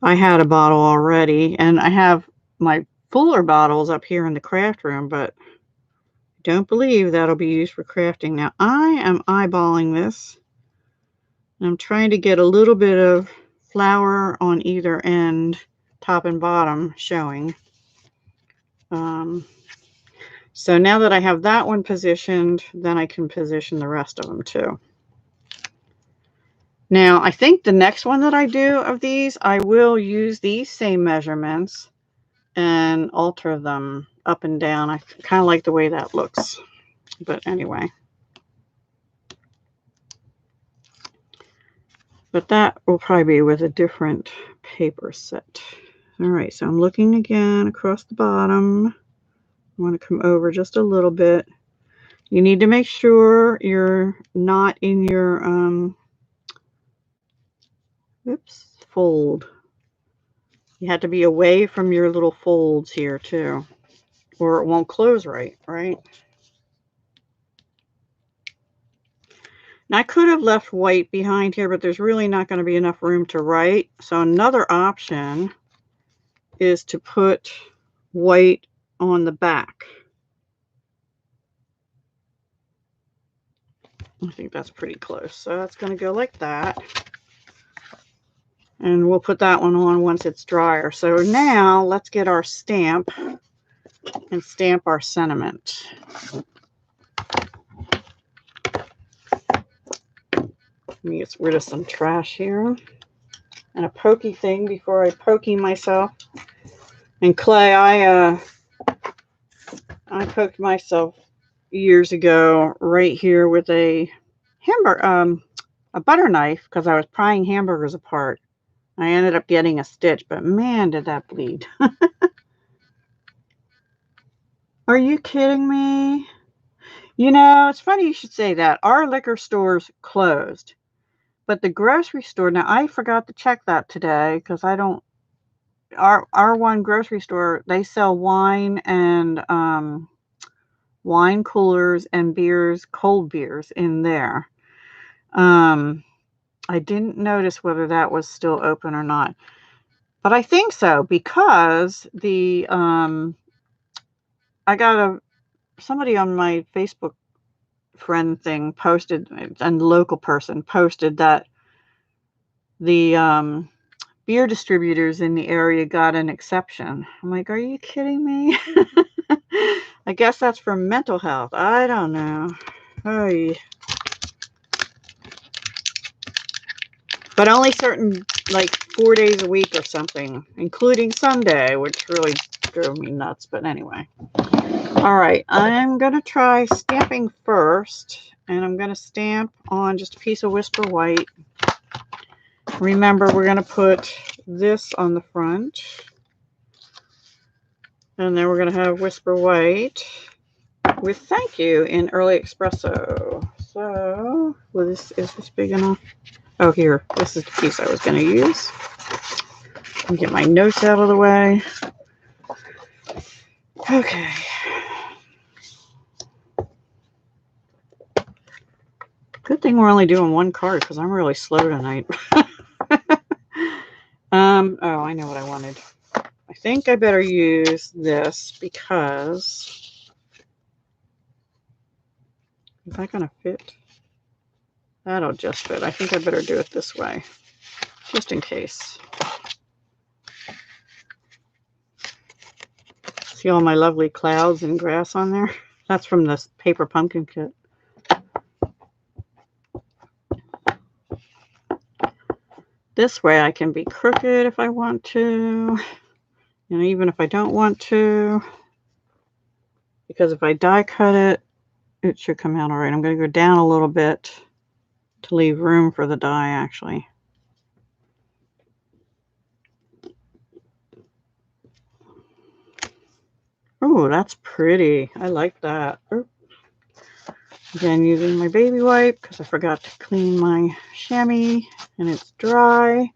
I had a bottle already, and I have my fuller bottles up here in the craft room, but don't believe that'll be used for crafting. Now, I am eyeballing this. I'm trying to get a little bit of flower on either end, top and bottom, showing. So now that I have that one positioned, then I can position the rest of them too. Now, I think the next one that I do of these, I will use these same measurements and alter them up and down. I kind of like the way that looks. But anyway. But that will probably be with a different paper set. All right, so I'm looking again across the bottom. I want to come over just a little bit. You need to make sure you're not in your fold. You have to be away from your little folds here too, or it won't close right, right? Now I could have left white behind here, but there's really not going to be enough room to write. So another option is to put white on the back. I think that's pretty close. So that's going to go like that. And we'll put that one on once it's drier. So now let's get our stamp and stamp our sentiment. Let me get rid of some trash here. And a pokey thing before I pokey myself. And clay, I poked myself years ago right here with a butter knife because I was prying hamburgers apart. I ended up getting a stitch, but man, did that bleed. Are you kidding me? You know, it's funny you should say that. Our liquor store's closed, but the grocery store, now I forgot to check that today because I don't, our one grocery store, they sell wine and wine coolers and beers, cold beers in there. I didn't notice whether that was still open or not, but I think so because the I got somebody on my Facebook friend thing posted, and local person posted that the beer distributors in the area got an exception. I'm like, are you kidding me? I guess that's for mental health. I don't know. Oy. But only certain, like 4 days a week or something, including Sunday, which really drove me nuts. But anyway. All right, I'm going to try stamping first, and I'm going to stamp on just a piece of Whisper White. Remember, we're going to put this on the front, and then we're going to have Whisper White with thank you in early espresso. So, well, is this big enough? Oh, here, this is the piece I was going to use. I'll get my notes out of the way. Okay. Good thing we're only doing one card because I'm really slow tonight. Oh, I know what I wanted. I think I better use this because is that going to fit? That'll just fit. I think I better do it this way, just in case. See all my lovely clouds and grass on there? That's from this paper pumpkin kit. This way I can be crooked if I want to, and even if I don't want to, because if I die cut it, it should come out all right. I'm going to go down a little bit to leave room for the die, actually. Oh, that's pretty. I like that. Again, using my baby wipe because I forgot to clean my chamois and it's dry.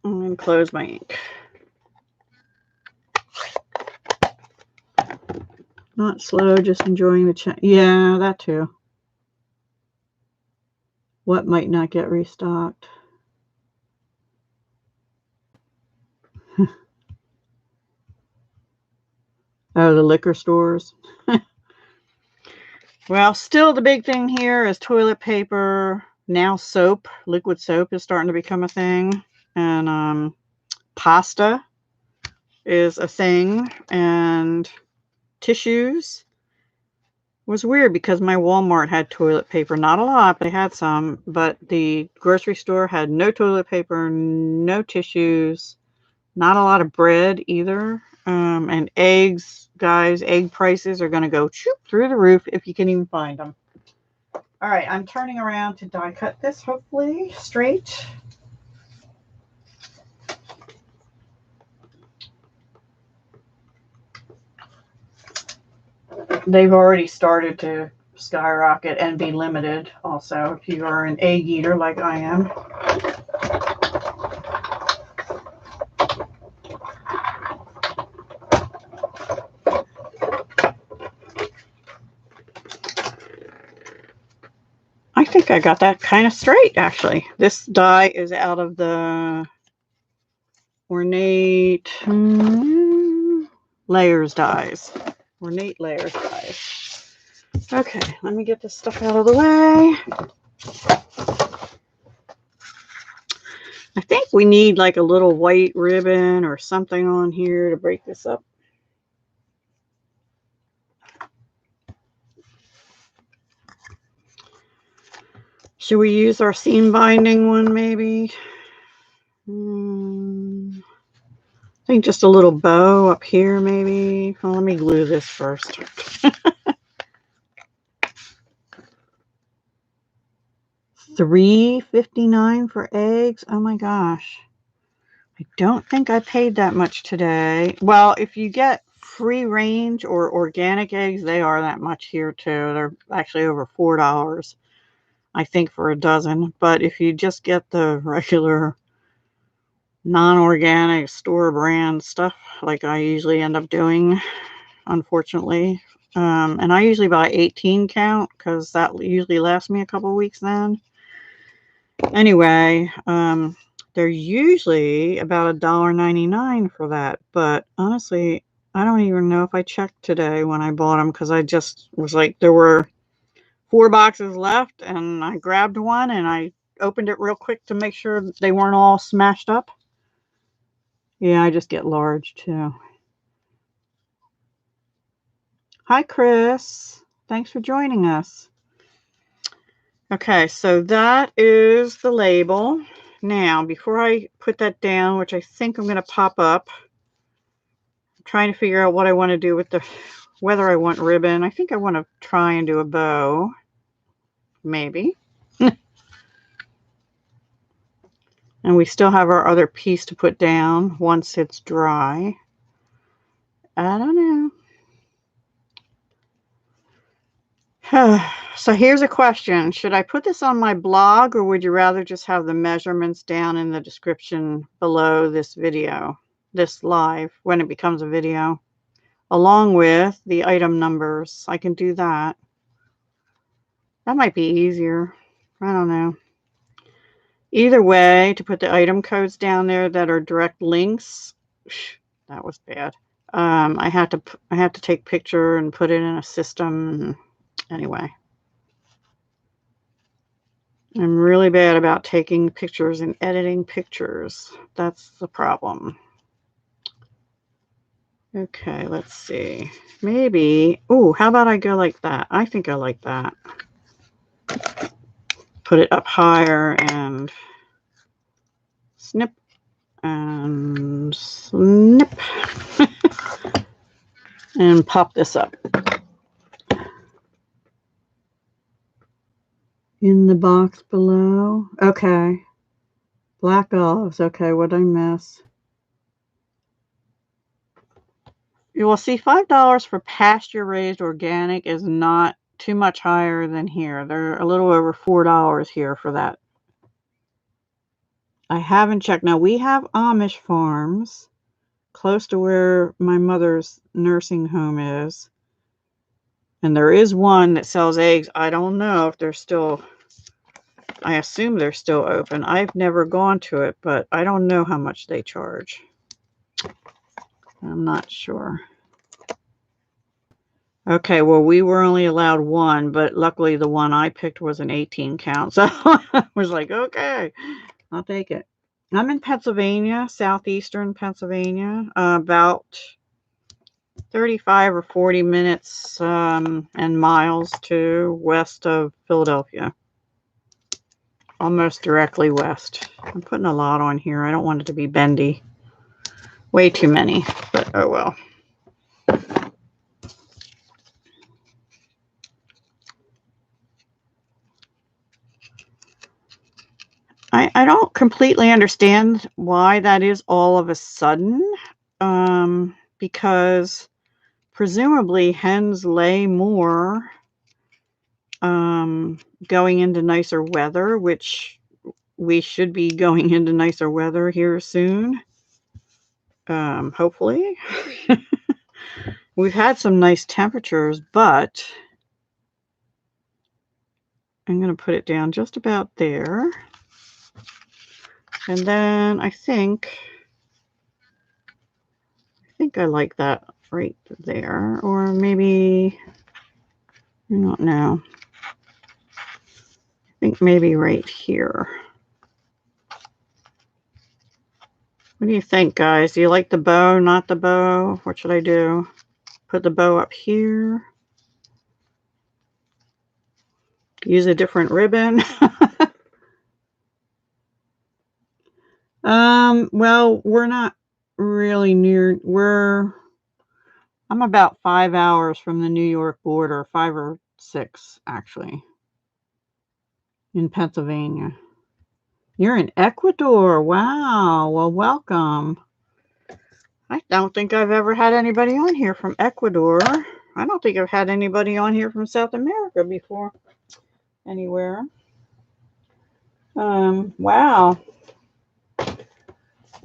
And close my ink. Not slow, just enjoying the chat. Yeah, that too. What might not get restocked? Oh, the liquor stores. Well, still the big thing here is toilet paper. Now soap, liquid soap is starting to become a thing. And pasta is a thing. And tissues. It was weird because my Walmart had toilet paper. Not a lot, but they had some. But the grocery store had no toilet paper, no tissues, not a lot of bread either. And eggs, guys, egg prices are going to go through the roof if you can even find them. All right, I'm turning around to die cut this, hopefully straight. They've already started to skyrocket and be limited also if you are an egg eater like I am. I think I got that kind of straight, actually. This die is out of the Ornate Layers dies. Ornate Layers dies. Okay, let me get this stuff out of the way. I think we need like a little white ribbon or something on here to break this up. Should we use our seam binding one maybe? I think just a little bow up here maybe. Oh, let me glue this first. $3.59 for eggs. Oh my gosh. I don't think I paid that much today. Well, if you get free range or organic eggs, they are that much here too. They're actually over $4, I think, for a dozen. But if you just get the regular non-organic store brand stuff, like I usually end up doing, unfortunately, and I usually buy 18 count because that usually lasts me a couple weeks then. Anyway, they're usually about $1.99 for that, but honestly, I don't even know if I checked today when I bought them because I just was like, there were 4 boxes left and I grabbed one and I opened it real quick to make sure they weren't all smashed up. Yeah, I just get large too. Hi, Chris. Thanks for joining us. Okay, so that is the label. Now, before I put that down, which I think I'm going to pop up, I'm trying to figure out what I want to do with whether I want ribbon. I think I want to try and do a bow, maybe. And we still have our other piece to put down once it's dry. I don't know. So here's a question. Should I put this on my blog, or would you rather just have the measurements down in the description below this video, this live, when it becomes a video, along with the item numbers? I can do that. That might be easier. I don't know. Either way, to put the item codes down there that are direct links, that was bad. I have to take picture and put it in a system. Anyway, I'm really bad about taking pictures and editing pictures. That's the problem. Okay, let's see. Maybe, oh, how about I go like that? I think I like that. Put it up higher and snip and snip and pop this up. In the box below. Okay. Black olives. Okay, what'd I miss? You will see $5 for pasture-raised organic is not too much higher than here. They're a little over $4 here for that. I haven't checked. Now, we have Amish farms close to where my mother's nursing home is. And there is one that sells eggs. I don't know if they're still... I assume they're still open. I've never gone to it, but I don't know how much they charge. I'm not sure. Okay, well, we were only allowed one, but luckily the one I picked was an 18 count. So I was like, okay, I'll take it. I'm in Pennsylvania, southeastern Pennsylvania, about 35 or 40 minutes and miles to west of Philadelphia. Almost directly west. I'm putting a lot on here. I don't want it to be bendy. Way too many, but oh well. I don't completely understand why that is all of a sudden, because presumably hens lay more going into nicer weather, which we should be going into nicer weather here soon. Hopefully. We've had some nice temperatures, but I'm going to put it down just about there. And then I think I like that right there, or maybe, I don't know. I think maybe right here. What do you think, guys? Do you like the bow, not the bow? What should I do? Put the bow up here. Use a different ribbon. Well, we're not really near, I'm about 5 hours from the New York border, 5 or 6 actually, in Pennsylvania. You're in Ecuador. Wow. Well, welcome. I don't think I've ever had anybody on here from Ecuador. I don't think I've had anybody on here from South America before. Anywhere. Wow.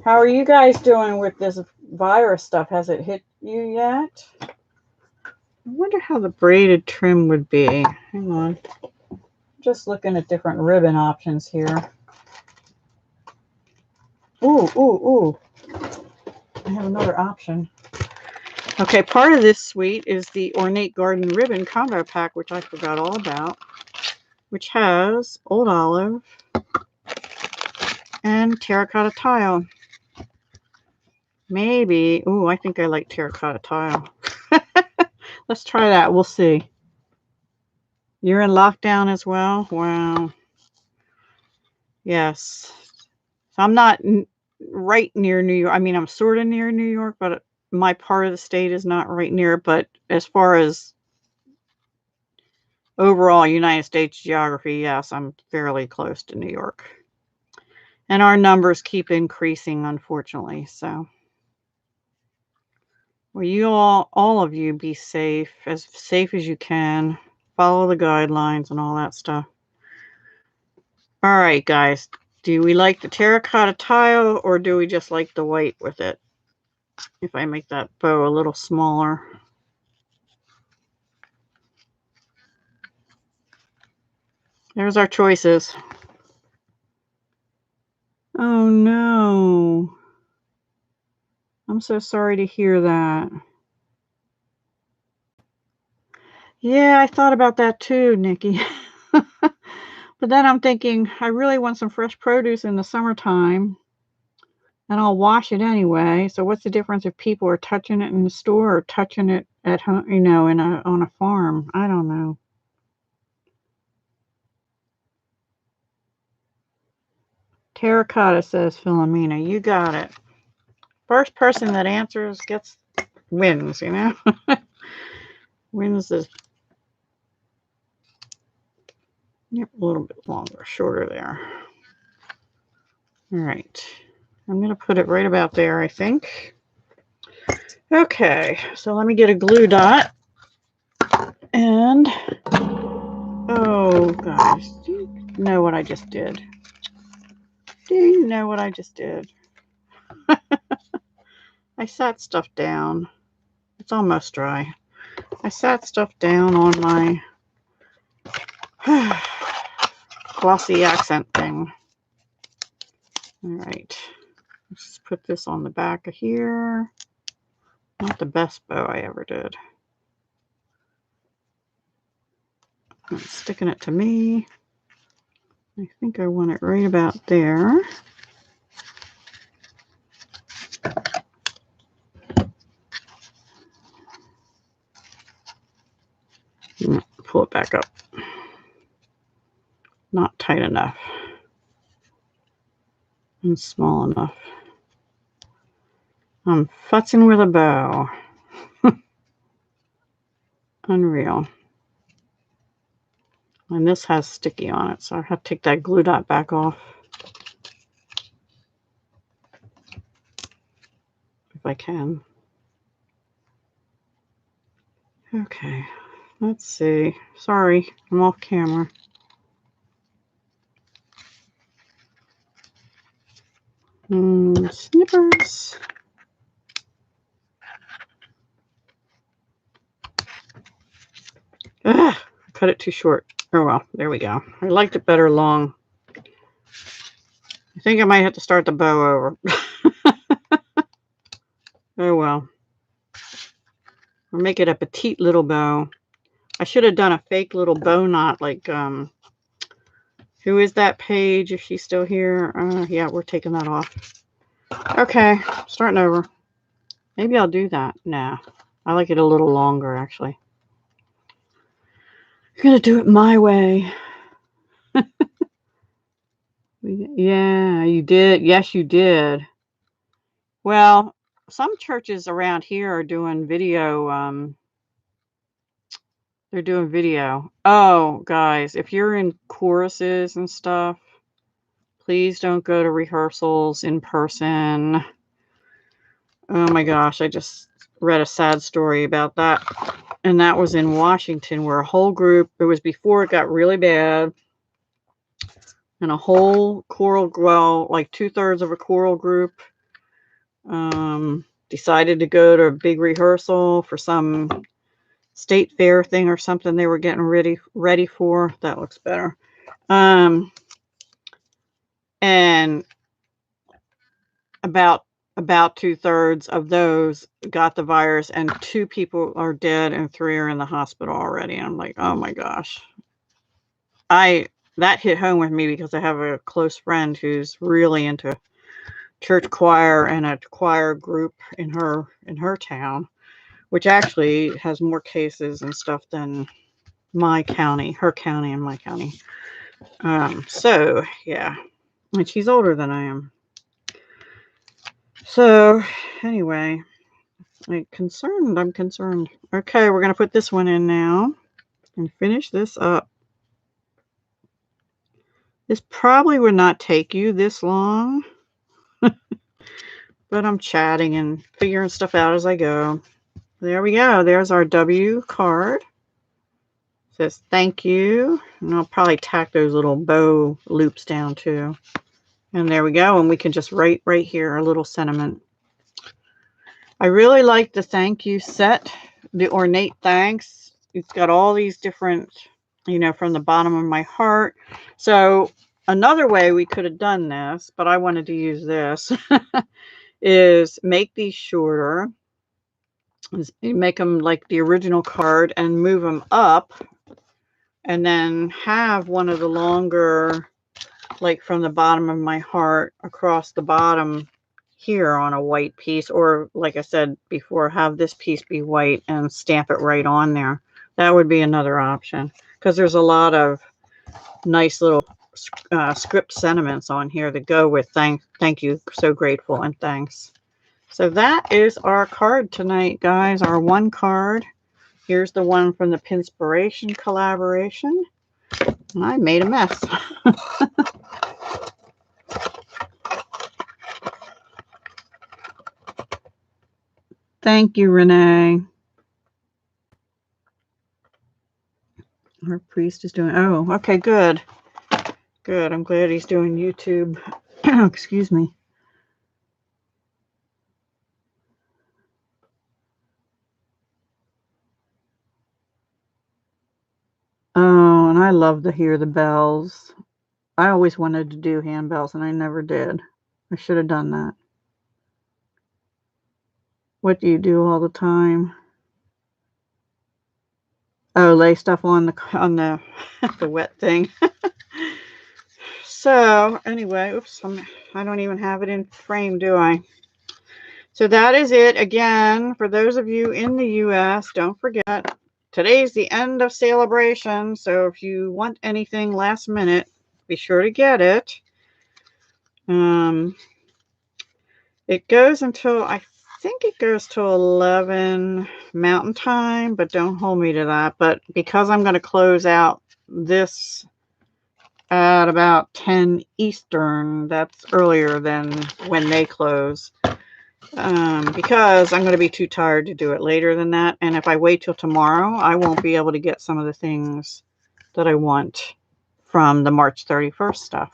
How are you guys doing with this virus stuff? Has it hit you yet? I wonder how the braided trim would be. Hang on. Just looking at different ribbon options here. Ooh, ooh, ooh. I have another option. Okay, part of this suite is the Ornate Garden Ribbon Combo Pack, which I forgot all about, which has Old Olive and Terracotta Tile. Maybe, ooh, I think I like Terracotta Tile. Let's try that. We'll see. You're in lockdown as well? Wow. Yes. So I'm not right near New York. I mean, I'm sort of near New York, but my part of the state is not right near it. But as far as overall United States geography, yes, I'm fairly close to New York. And our numbers keep increasing, unfortunately. So Well, you all of you be safe as you can. Follow the guidelines and all that stuff. All right, guys. Do we like the terracotta tile or do we just like the white with it? If I make that bow a little smaller. There's our choices. Oh no. I'm so sorry to hear that. Yeah, I thought about that too, Nikki. But then I'm thinking, I really want some fresh produce in the summertime, and I'll wash it anyway. So what's the difference if people are touching it in the store or touching it at home, you know, on a farm? I don't know. Terracotta, says Philomena. You got it. First person that answers wins, you know? Wins the... Yep, a little bit longer, shorter there. All right. I'm going to put it right about there, I think. Okay, so let me get a glue dot. And, oh, guys, do you know what I just did? Do you know what I just did? I sat stuff down. It's almost dry. I sat stuff down on my glossy accent thing. All right. Let's put this on the back of here. Not the best bow I ever did. I'm sticking it to me. I think I want it right about there. Pull it back up. Not tight enough. And small enough. I'm futzing with a bow. Unreal. And this has sticky on it, so I have to take that glue dot back off. If I can. Okay, let's see. Sorry, I'm off camera. Snippers. Ugh, I cut it too short. Oh well, there we go. I liked it better long. I think I might have to start the bow over. Oh well. Or make it a petite little bow. I should have done a fake little bow knot like, who is that Paige, if she's still here? Yeah, we're taking that off. Okay, starting over. Maybe I'll do that. Nah, I like it a little longer, actually. I'm going to do it my way. Yeah, you did. Yes, you did. Well, some churches around here are doing video. They're doing video. Oh, guys, if you're in choruses and stuff, please don't go to rehearsals in person. Oh my gosh, I just read a sad story about that. And that was in Washington, where a whole group, it was before it got really bad, and a whole choral, well, like 2/3 of a choral group decided to go to a big rehearsal for some state fair thing or something they were getting ready for. That looks better. And about 2/3 of those got the virus, and 2 people are dead and 3 are in the hospital already. And I'm like, oh my gosh. That hit home with me because I have a close friend who's really into church choir and a choir group in her town, which actually has more cases and stuff than my county, her county and my county. So yeah, and she's older than I am. So anyway, I'm concerned. Okay, we're gonna put this one in now and finish this up. This probably would not take you this long, but I'm chatting and figuring stuff out as I go. there we go. There's our W card. It says thank you. And I'll probably tack those little bow loops down too. And there we go. And we can just write right here a little sentiment. I really like the thank you set, the ornate thanks. It's got all these different, you know, from the bottom of my heart. So another way we could have done this, but I wanted to use this, is make these shorter. You make them like the original card and move them up, and then have one of the longer, like from the bottom of my heart across the bottom here on a white piece, or like I said before, have this piece be white and stamp it right on there. That would be another option, because there's a lot of nice little script sentiments on here that go with thank you, so grateful, and thanks. So that is our card tonight, guys. Our one card. Here's the one from the Pinspiration collaboration. I made a mess. Thank you, Renee. Our priest is doing, oh, okay, good. Good. I'm glad he's doing YouTube. Excuse me. Oh, and I love to hear the bells. I always wanted to do handbells, and I never did. I should have done that. What do you do all the time? Oh, lay stuff on the the wet thing. So anyway, oops, I don't even have it in frame, do I? So that is it. Again, for those of you in the US, don't forget, today's the end of celebration. So if you want anything last minute, be sure to get it. It goes until, I think it goes till 11 Mountain Time, but don't hold me to that. But because I'm going to close out this at about 10 Eastern, that's earlier than when they close. Because I'm going to be too tired to do it later than that. And if I wait till tomorrow, I won't be able to get some of the things that I want from the March 31st stuff.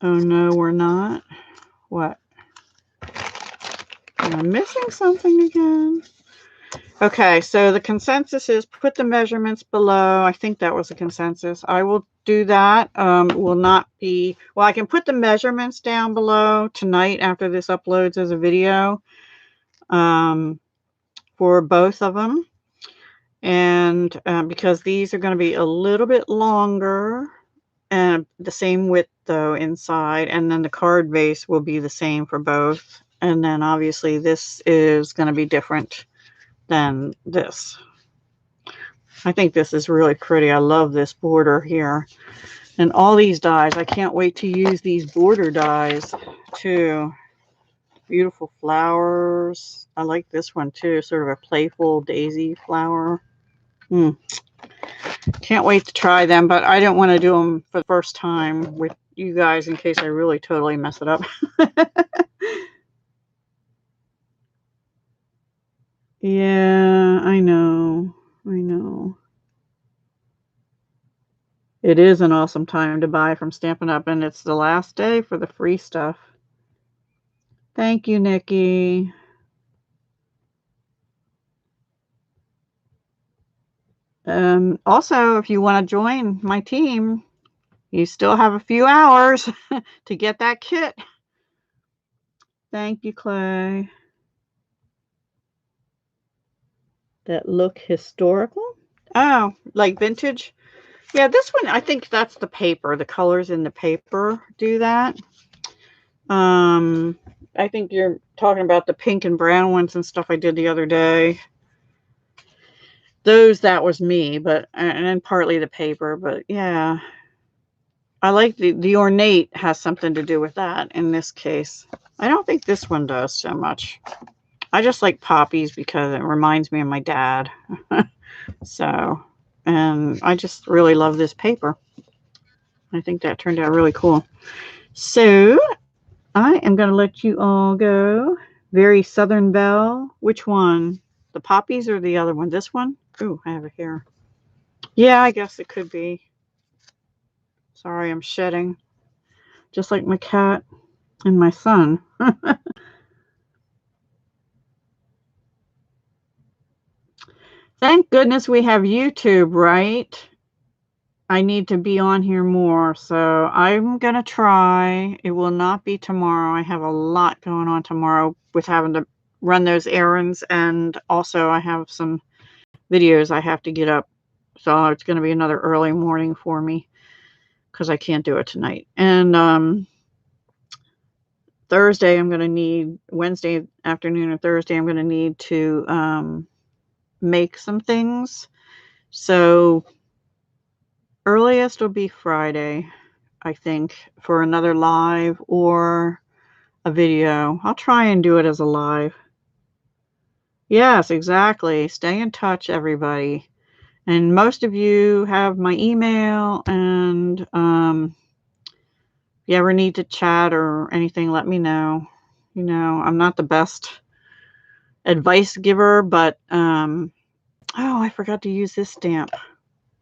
Oh, no, we're not. What? Am I missing something again? Okay, so the consensus is put the measurements below. I think that was a consensus. I will do that. Will not be, well, I can put the measurements down below tonight after this uploads as a video for both of them. And because these are going to be a little bit longer, and the same width though inside, and then the card base will be the same for both. And then obviously this is going to be different than this. I think this is really pretty. I love this border here. And all these dies, I can't wait to use these border dies too. Beautiful flowers. I like this one too, sort of a playful daisy flower. Can't wait to try them, but I don't want to do them for the first time with you guys in case I really totally mess it up. Yeah, I know. I know. It is an awesome time to buy from Stampin' Up, and it's the last day for the free stuff. Thank you, Nikki. Also, if you want to join my team, you still have a few hours to get that kit. Thank you, Clay. That look historical? Oh, like vintage? Yeah, this one, I think that's the paper. The colors in the paper do that. I think you're talking about the pink and brown ones and stuff I did the other day. Those, that was me, but, and then partly the paper, but yeah. I like the ornate has something to do with that in this case. I don't think this one does so much. I just like poppies because it reminds me of my dad. So, and I just really love this paper. I think that turned out really cool. So, I am going to let you all go. Very Southern Belle. Which one? The poppies or the other one? This one? Ooh, I have it here. Yeah, I guess it could be. Sorry, I'm shedding. Just like my cat and my son. Thank goodness we have YouTube, right? I need to be on here more, so I'm going to try. It will not be tomorrow. I have a lot going on tomorrow with having to run those errands, and also I have some videos I have to get up. So it's going to be another early morning for me because I can't do it tonight. And Thursday, I'm going to need, Wednesday afternoon or Thursday, I'm going to need to make some things. So earliest will be Friday, I think, for another live or a video. I'll try and do it as a live. Yes, exactly. Stay in touch, everybody. And most of you have my email, and if you ever need to chat or anything, let me know. You know, I'm not the best advice giver, but oh, I forgot to use this stamp.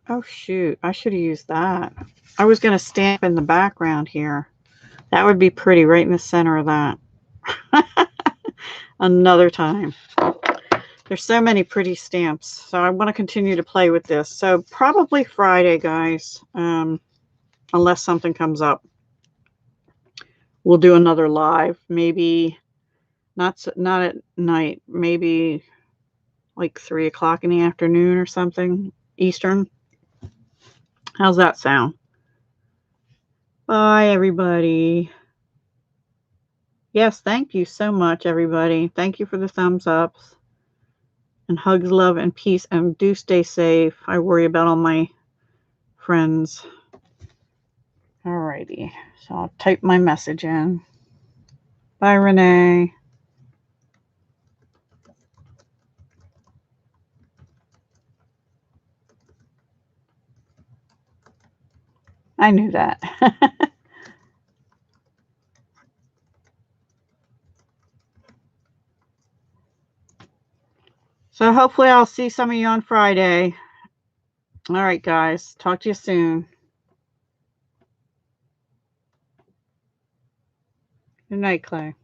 Oh shoot, I should have used that. I was going to stamp in the background here. That would be pretty, right in the center of that. Another time. There's so many pretty stamps, so I want to continue to play with this. So probably Friday, guys, unless something comes up. We'll do another live, maybe not at night, maybe like 3 o'clock in the afternoon or something, Eastern. How's that sound? Bye, everybody. Yes, thank you so much, everybody. Thank you for the thumbs ups. And hugs, love, and peace. And do stay safe. I worry about all my friends. Alrighty. So I'll type my message in. Bye, Renee. I knew that. So hopefully I'll see some of you on Friday. All right, guys. Talk to you soon. Good night, Clay.